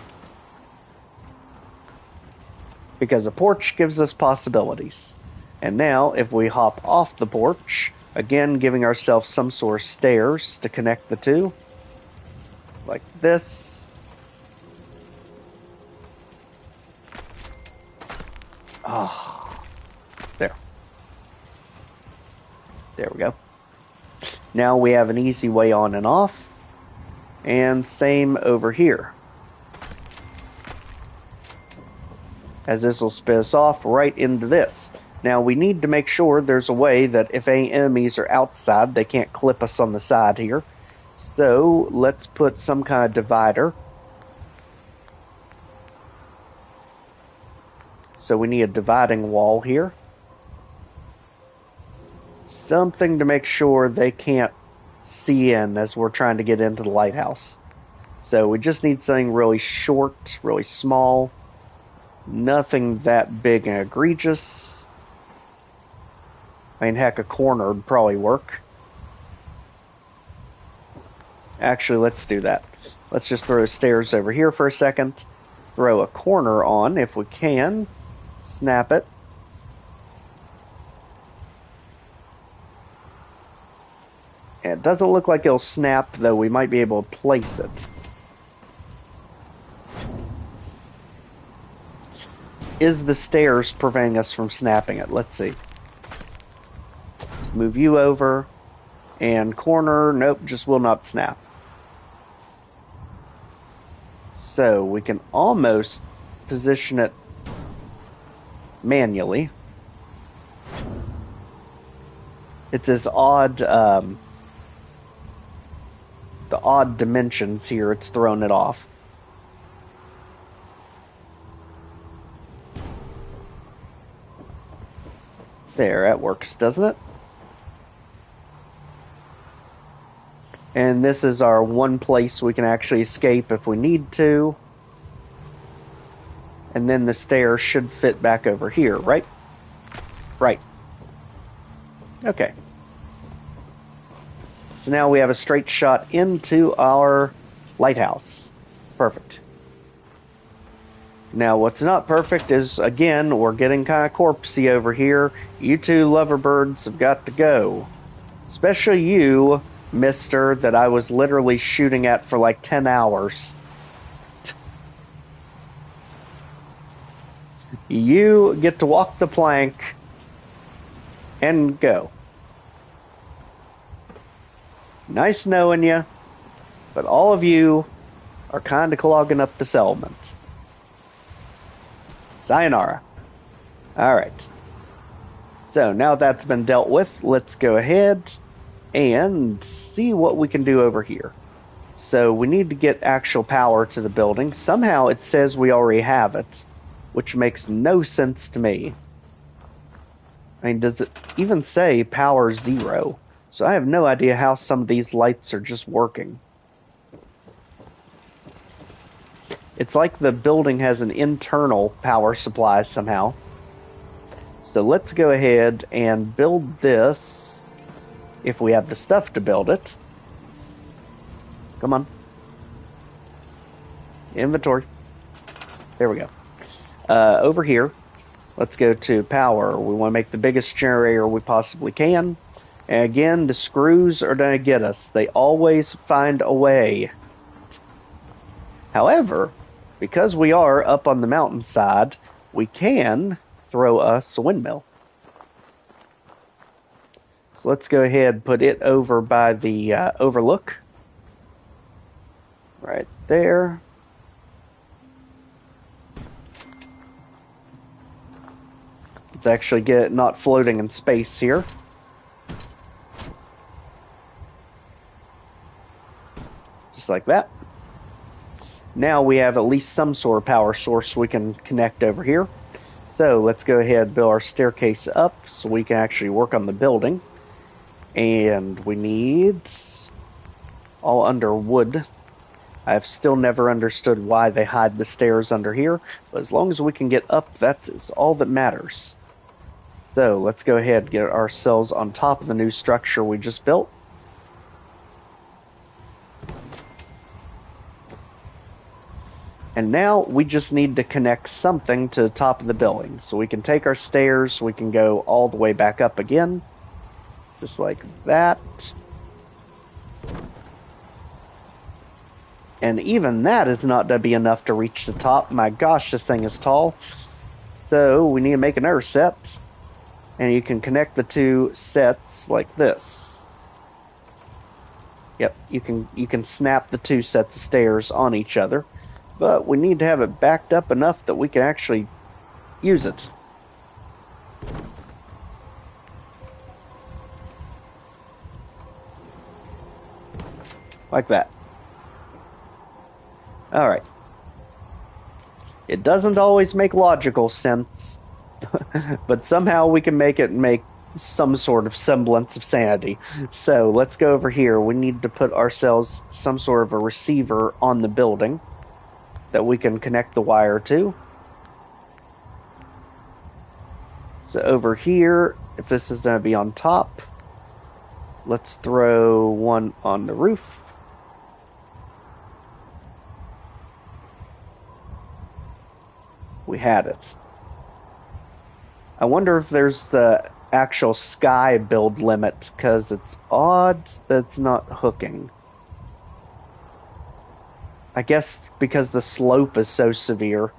[SPEAKER 1] Because a porch gives us possibilities. And now, if we hop off the porch, again, giving ourselves some sort of stairs to connect the two. Like this. Ah, there. There we go. Now we have an easy way on and off. And same over here. As this will spin us off right into this. Now we need to make sure there's a way that if any enemies are outside, they can't clip us on the side here. So let's put some kind of divider. So we need a dividing wall here. Something to make sure they can't see in as we're trying to get into the lighthouse. So we just need something really short, really small. Nothing that big and egregious. I mean, heck, a corner would probably work. Actually, let's do that. Let's just throw stairs over here for a second. Throw a corner on if we can. Snap it. It doesn't look like it'll snap, though we might be able to place it. Is the stairs preventing us from snapping it? Let's see. Move you over. And corner, nope, just will not snap. So we can almost position it manually. It's this odd, the odd dimensions here. It's thrown it off. There, that works, doesn't it? And this is our one place we can actually escape if we need to. And then the stairs should fit back over here, right? Right. Okay. So now we have a straight shot into our lighthouse. Perfect. Now what's not perfect is, again, we're getting kind of corpsey over here. You two loverbirds have got to go. Especially you, mister, that I was literally shooting at for like 10 hours. You get to walk the plank and go. Nice knowing you, but all of you are kind of clogging up this element. Sayonara. Alright. So now that's been dealt with, let's go ahead and see what we can do over here. So we need to get actual power to the building. Somehow it says we already have it, which makes no sense to me. I mean, does it even say power 0? So I have no idea how some of these lights are just working. It's like the building has an internal power supply somehow. So let's go ahead and build this, if we have the stuff to build it. Come on. Inventory. There we go. Over here, let's go to power. We want to make the biggest generator we possibly can. And again, the screws are going to get us. They always find a way. However, because we are up on the mountainside, we can throw us a windmill. So let's go ahead and put it over by the overlook. Right there. Let's actually get it not floating in space here. Just like that. Now we have at least some sort of power source we can connect over here. So let's go ahead and build our staircase up so we can actually work on the building. And we need all under wood. I've still never understood why they hide the stairs under here, but as long as we can get up, that's all that matters. So let's go ahead and get ourselves on top of the new structure we just built. And now we just need to connect something to the top of the building. So we can take our stairs, we can go all the way back up again. Just like that. And even that is not going to be enough to reach the top. My gosh, this thing is tall. So we need to make another set. And you can connect the two sets like this. Yep, you can snap the two sets of stairs on each other. But we need to have it backed up enough that we can actually use it. Like that. Alright. It doesn't always make logical sense, but somehow we can make it make some sort of semblance of sanity. So let's go over here. We need to put ourselves some sort of a receiver on the building that we can connect the wire to. So over here, if this is going to be on top, let's throw one on the roof. We had it. I wonder if there's the actual sky build limit, because it's odd that it's not hooking. I guess because the slope is so severe.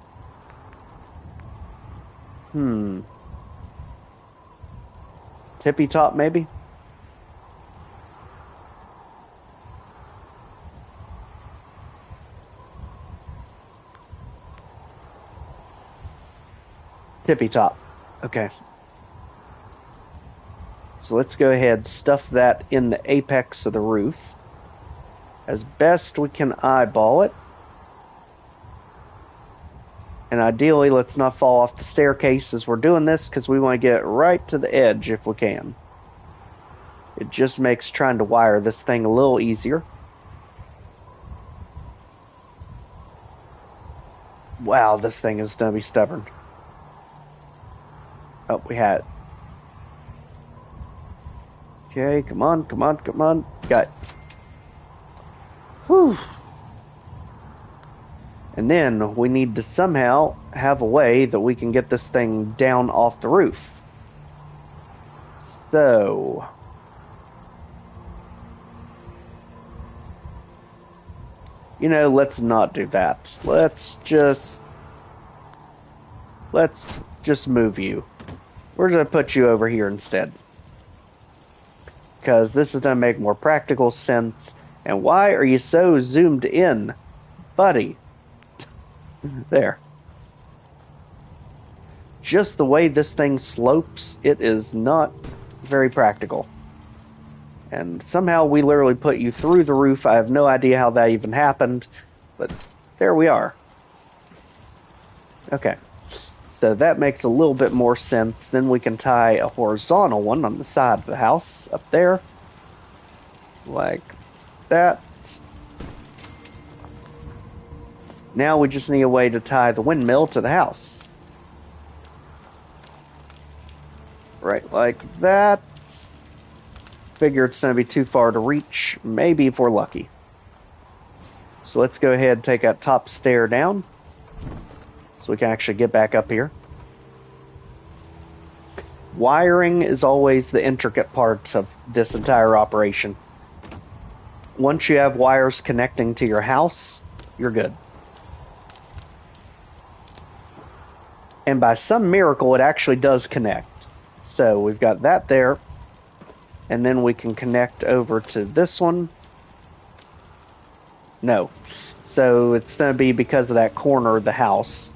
[SPEAKER 1] Tippy top, maybe? Tippy top. Okay. So let's go ahead, stuff that in the apex of the roof as best we can eyeball it. And ideally, let's not fall off the staircase as we're doing this, because we want to get right to the edge if we can. It just makes trying to wire this thing a little easier. Wow, this thing is going to be stubborn. Oh, we had it. Okay, come on, come on, come on. Got it. Whew. And then we need to somehow have a way that we can get this thing down off the roof. So, you know, let's not do that. Let's just move you. We're going to put you over here instead, because this is going to make more practical sense. And why are you so zoomed in, buddy? There. Just the way this thing slopes, it is not very practical. And somehow we literally put you through the roof. I have no idea how that even happened, but there we are. Okay. So that makes a little bit more sense. Then we can tie a horizontal one on the side of the house up there. Like that. Now we just need a way to tie the windmill to the house. Right like that. Figure it's going to be too far to reach. Maybe if we're lucky. So let's go ahead and take that top stair down, so we can actually get back up here. Wiring is always the intricate part of this entire operation. Once you have wires connecting to your house, you're good. And by some miracle, it actually does connect. So we've got that there. And then we can connect over to this one. No. So it's going to be because of that corner of the house.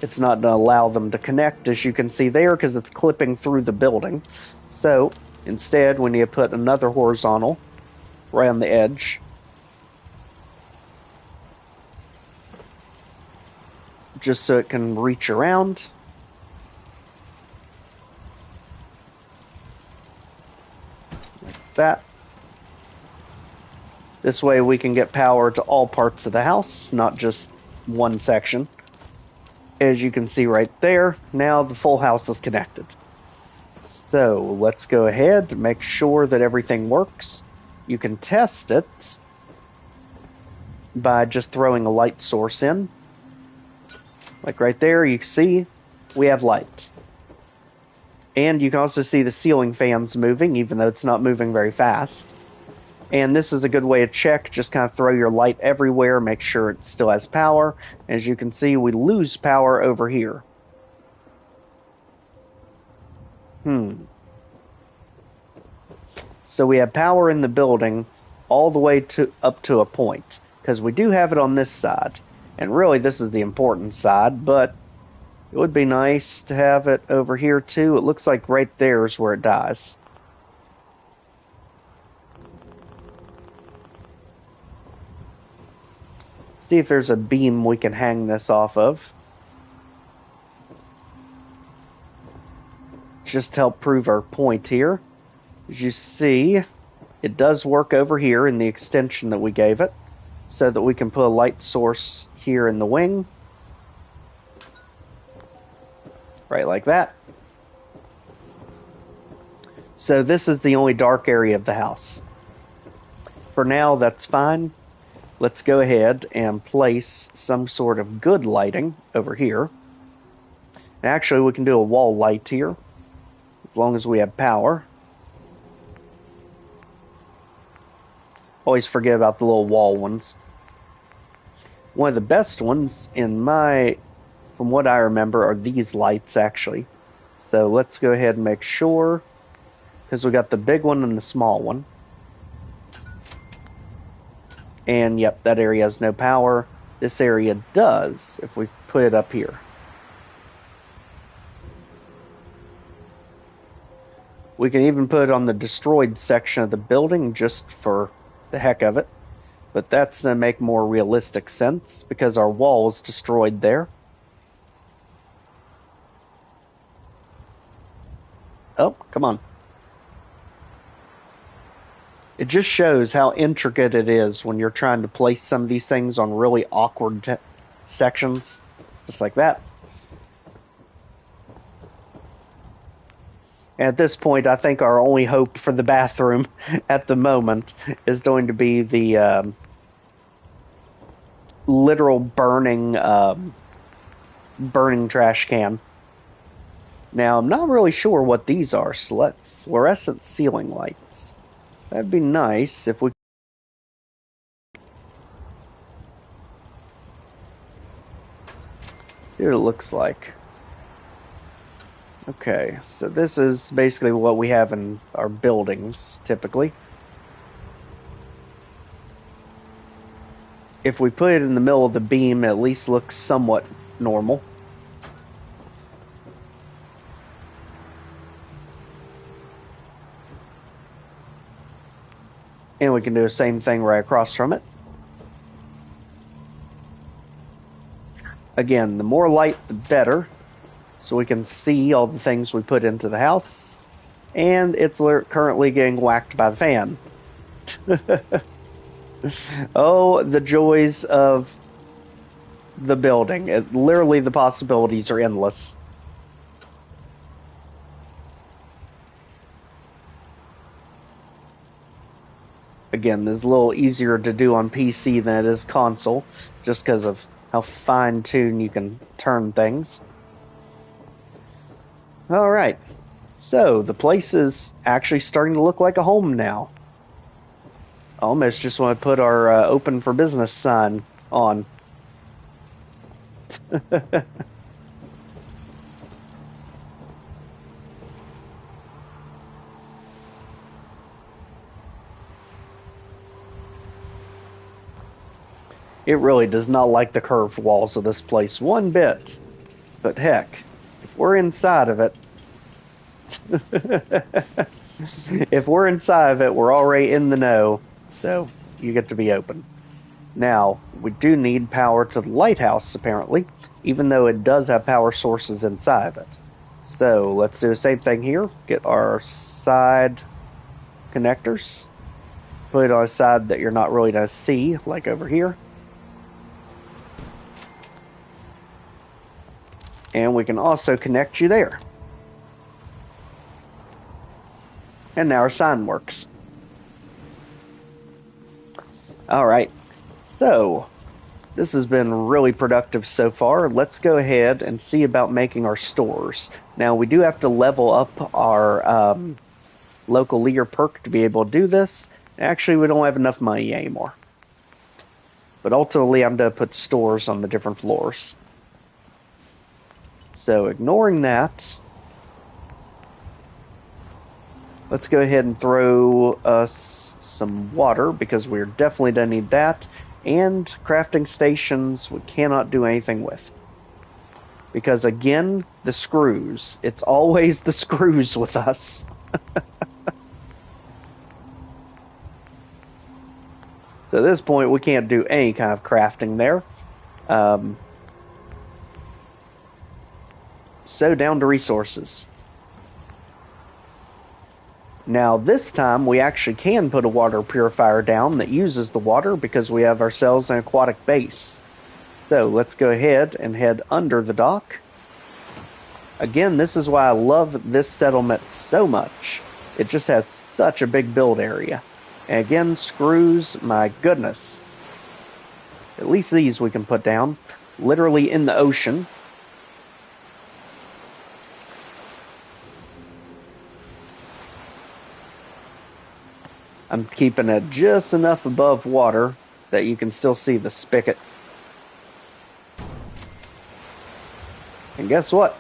[SPEAKER 1] It's not going to allow them to connect, as you can see there, because it's clipping through the building. So instead, we need to put another horizontal right on the edge. Just so it can reach around. Like that. This way we can get power to all parts of the house, not just one section. As you can see right there, now the full house is connected. So let's go ahead to make sure that everything works. You can test it by just throwing a light source in. Like right there, you can see we have light. And you can also see the ceiling fans moving, even though it's not moving very fast. And this is a good way to check. Just kind of throw your light everywhere, make sure it still has power. As you can see, we lose power over here. So we have power in the building all the way up to a point, because we do have it on this side. And really, this is the important side, but it would be nice to have it over here too. It looks like right there is where it dies. See if there's a beam we can hang this off of. Just to help prove our point here. As you see, it does work over here in the extension that we gave it, so that we can put a light source here in the wing. Right like that. So this is the only dark area of the house. For now, that's fine. Let's go ahead and place some sort of good lighting over here. Actually, we can do a wall light here, as long as we have power. Always forget about the little wall ones. One of the best ones from what I remember, are these lights actually. So let's go ahead and make sure, because we got the big one and the small one. And yep, that area has no power. This area does, if we put it up here. We can even put it on the destroyed section of the building just for the heck of it. But that's going to make more realistic sense because our wall is destroyed there. Oh, come on. It just shows how intricate it is when you're trying to place some of these things on really awkward sections. Just like that. And at this point, I think our only hope for the bathroom at the moment is going to be the literal burning trash can. Now, I'm not really sure what these are. Fluorescent ceiling lights. That'd be nice if we... See what it looks like. Okay, so this is basically what we have in our buildings, typically. If we put it in the middle of the beam, it at least looks somewhat normal. And we can do the same thing right across from it. Again, the more light, the better. So we can see all the things we put into the house. And it's currently getting whacked by the fan. Oh, the joys of the building. Literally, the possibilities are endless. Again, this is a little easier to do on PC than it is console, just because of how fine-tuned you can turn things. Alright, so the place is actually starting to look like a home now. Almost just want to put our open for business sign on. It really does not like the curved walls of this place one bit. But heck, if we're inside of it, we're already in the know, so you get to be open. Now, we do need power to the lighthouse, apparently, even though it does have power sources inside of it. So, let's do the same thing here. Get our side connectors. Put it on a side that you're not really going to see, like over here. And we can also connect you there. And now our sign works. Alright, so this has been really productive so far. Let's go ahead and see about making our stores. Now, we do have to level up our local leader perk to be able to do this. Actually, we don't have enough money anymore. But ultimately, I'm going to put stores on the different floors. So, ignoring that, let's go ahead and throw us some water, because we're definitely going to need that. And crafting stations we cannot do anything with. Because again, the screws. It's always the screws with us. So at this point, we can't do any kind of crafting there. So down to resources. Now this time we actually can put a water purifier down that uses the water because we have ourselves an aquatic base. So let's go ahead and head under the dock. Again, this is why I love this settlement so much. It just has such a big build area. And again, screws, my goodness. At least these we can put down. Literally in the ocean. I'm keeping it just enough above water that you can still see the spigot. And guess what?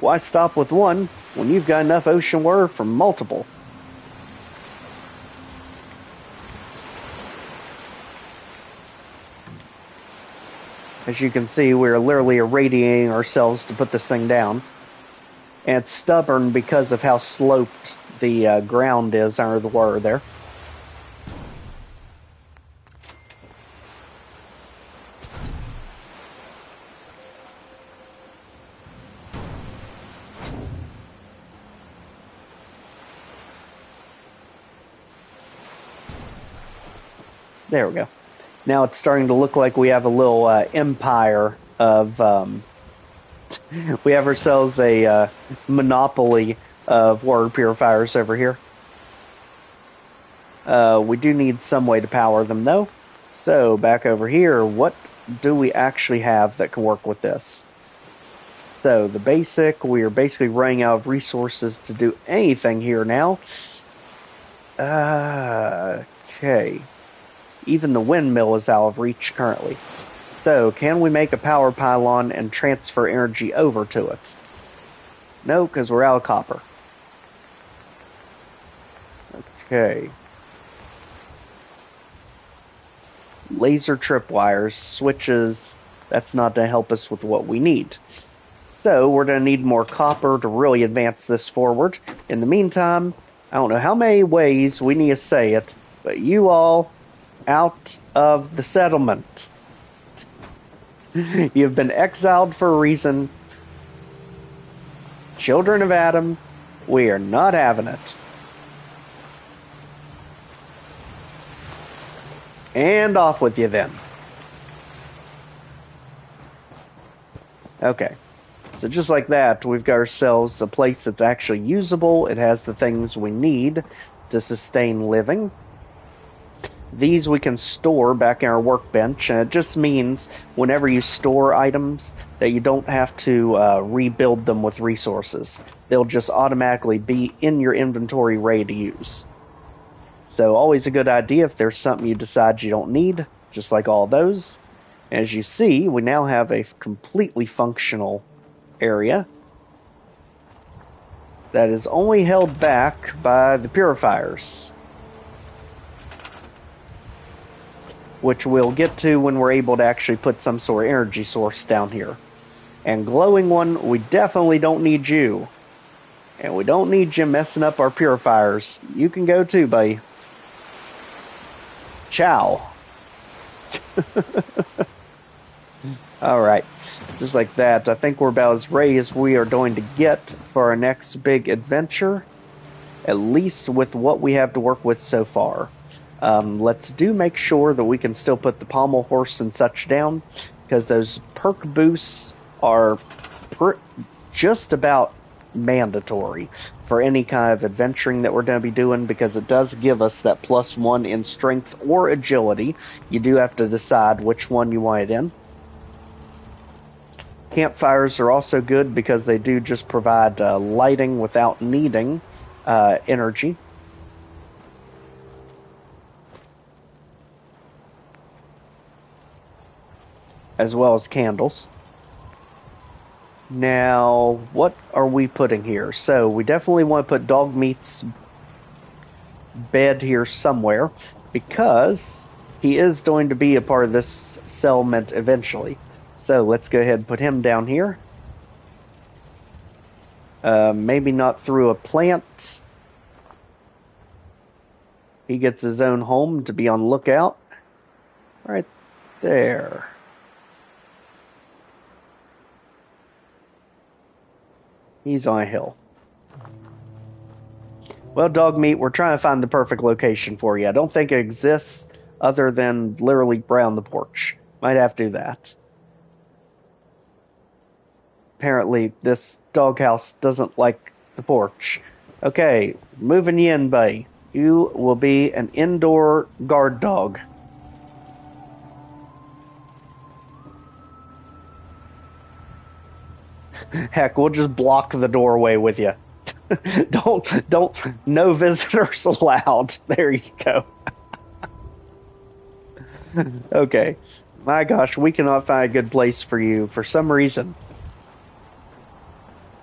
[SPEAKER 1] Why stop with one when you've got enough ocean water for multiple? As you can see, we're literally irradiating ourselves to put this thing down. And it's stubborn because of how sloped the ground is under the water there. There we go. Now it's starting to look like we have a little empire of... we have ourselves a monopoly of water purifiers over here. We do need some way to power them, though. So, back over here, what do we actually have that can work with this? So, the basic, we are basically running out of resources to do anything here now. Okay. Even the windmill is out of reach currently. So, can we make a power pylon and transfer energy over to it? No, because we're out of copper. Okay. Laser tripwires, switches, that's not going to help us with what we need. So, we're going to need more copper to really advance this forward. In the meantime, I don't know how many ways we need to say it, but you all out of the settlement. You've been exiled for a reason. Children of Adam, we are not having it. And off with you then. Okay. So just like that, we've got ourselves a place that's actually usable. It has the things we need to sustain living. These we can store back in our workbench, and it just means whenever you store items that you don't have to rebuild them with resources. They'll just automatically be in your inventory ready to use. So always a good idea if there's something you decide you don't need, just like all those. As you see, we now have a completely functional area that is only held back by the purifiers, which we'll get to when we're able to actually put some sort of energy source down here. And glowing one, we definitely don't need you. And we don't need you messing up our purifiers. You can go too, buddy. Ciao. Alright. Just like that, I think we're about as ready as we are going to get for our next big adventure. At least with what we have to work with so far. Let's make sure that we can still put the pommel horse and such down, because those perk boosts are just about mandatory for any kind of adventuring that we're going to be doing, because it does give us that +1 in strength or agility. You do have to decide which one you want it in. Campfires are also good because they do just provide lighting without needing energy. As well as candles. Now, what are we putting here? So, we definitely want to put Dog Meat's bed here somewhere, because he is going to be a part of this settlement eventually. So, let's go ahead and put him down here. Maybe not through a plant. He gets his own home to be on lookout. Right there. He's on a hill. Well, Dog Meat, we're trying to find the perfect location for you. I don't think it exists other than literally around the porch. Might have to do that. Apparently, this doghouse doesn't like the porch. Okay, moving you in, buddy. You will be an indoor guard dog. Heck, we'll just block the doorway with you. No visitors allowed. There you go. Okay. My gosh, we cannot find a good place for you for some reason.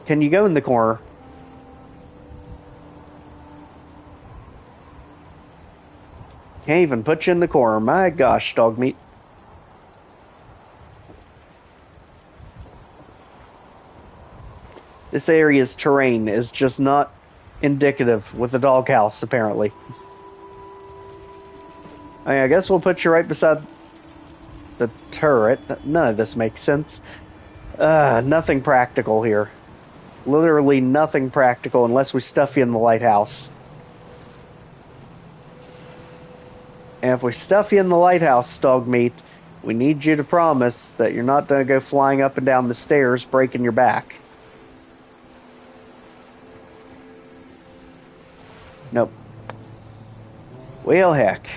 [SPEAKER 1] Can you go in the corner? Can't even put you in the corner. My gosh, Dog Meat. This area's terrain is just not indicative with the doghouse, apparently. I guess we'll put you right beside the turret. None of this makes sense. Nothing practical here. Literally nothing practical unless we stuff you in the lighthouse. And if we stuff you in the lighthouse, dog meat, we need you to promise that you're not going to go flying up and down the stairs breaking your back. Nope. Well, heck.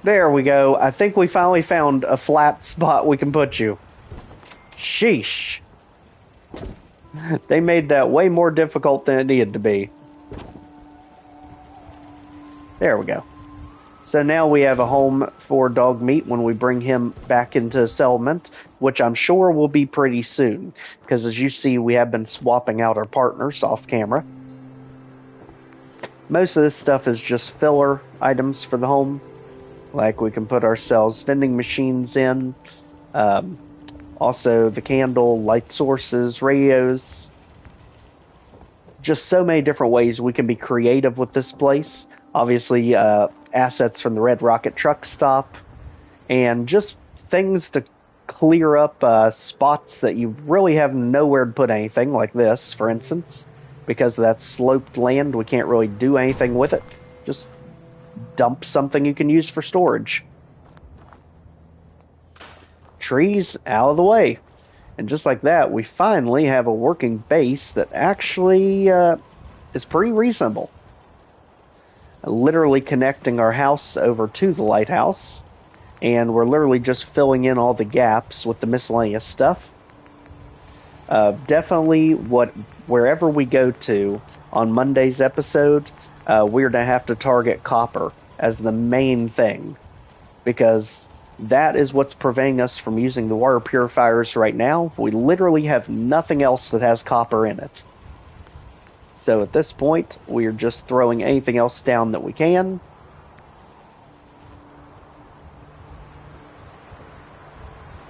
[SPEAKER 1] There we go. I think we finally found a flat spot we can put you. Sheesh. They made that way more difficult than it needed to be. There we go. So now we have a home for dog meat when we bring him back into settlement, which I'm sure will be pretty soon. Because as you see, we have been swapping out our partners off camera. Most of this stuff is just filler items for the home. Like we can put ourselves vending machines in. Also the candle, light sources, radios. Just so many different ways we can be creative with this place. Obviously, assets from the Red Rocket truck stop. And just things to clear up spots that you really have nowhere to put anything, like this, for instance. Because of that sloped land, we can't really do anything with it. Just dump something you can use for storage. Trees out of the way. And just like that, we finally have a working base that actually is pretty reasonable. Literally connecting our house over to the lighthouse. And we're literally just filling in all the gaps with the miscellaneous stuff. Definitely wherever we go to on Monday's episode, we're going to have to target copper as the main thing. Because that is what's preventing us from using the water purifiers right now. We literally have nothing else that has copper in it. So at this point, we're just throwing anything else down that we can.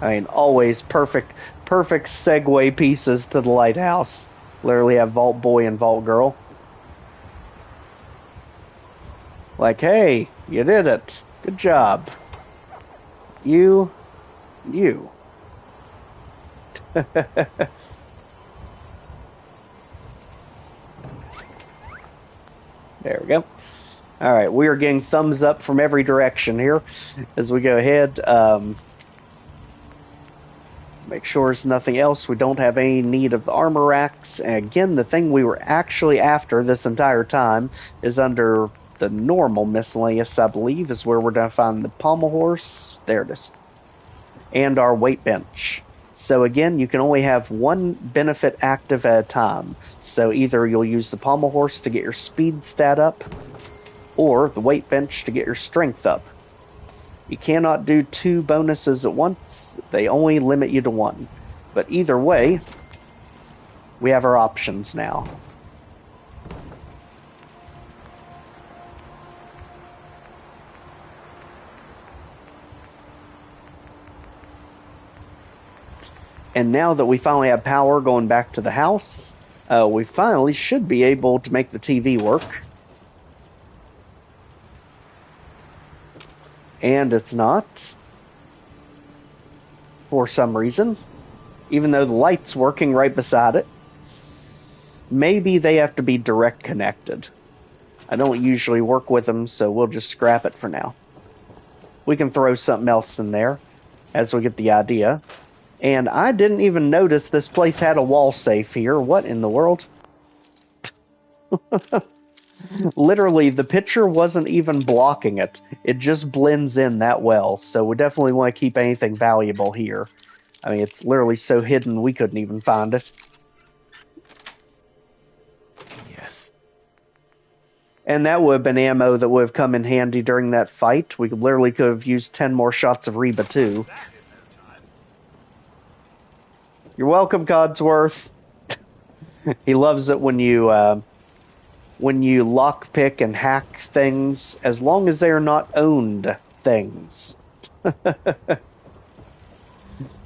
[SPEAKER 1] I mean, always perfect segue pieces to the lighthouse. Literally have Vault Boy and Vault Girl. Like, hey, you did it. Good job. You. There we go. Alright, we are getting thumbs up from every direction here as we go ahead. Make sure there's nothing else. We don't have any need of the armor racks. And again, the thing we were actually after this entire time is under the normal miscellaneous, I believe, is where we're going to find the pommel horse. There it is. And our weight bench. So again, you can only have one benefit active at a time. So either you'll use the pommel horse to get your speed stat up, or the weight bench to get your strength up. You cannot do two bonuses at once. They only limit you to one. But either way, we have our options now. And now that we finally have power going back to the house, we finally should be able to make the TV work. And it's not. For some reason. Even though the light's working right beside it. Maybe they have to be direct connected. I don't usually work with them, so we'll just scrap it for now. We can throw something else in there as we get the idea. And I didn't even notice this place had a wall safe here. What in the world? Literally, the picture wasn't even blocking it. It just blends in that well. So we definitely want to keep anything valuable here. I mean, it's literally so hidden we couldn't even find it.
[SPEAKER 5] Yes.
[SPEAKER 1] And that would have been ammo that would have come in handy during that fight. We literally could have used 10 more shots of Reba too. You're welcome, Codsworth. He loves it when you lockpick and hack things, as long as they are not owned things.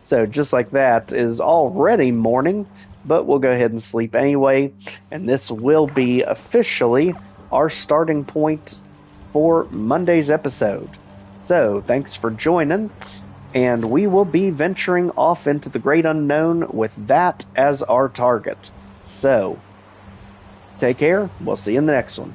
[SPEAKER 1] So just like that is already morning. but we'll go ahead and sleep anyway. And this will be officially our starting point for Monday's episode. So, thanks for joining, and we will be venturing off into the great unknown with that as our target. So, take care. We'll see you in the next one.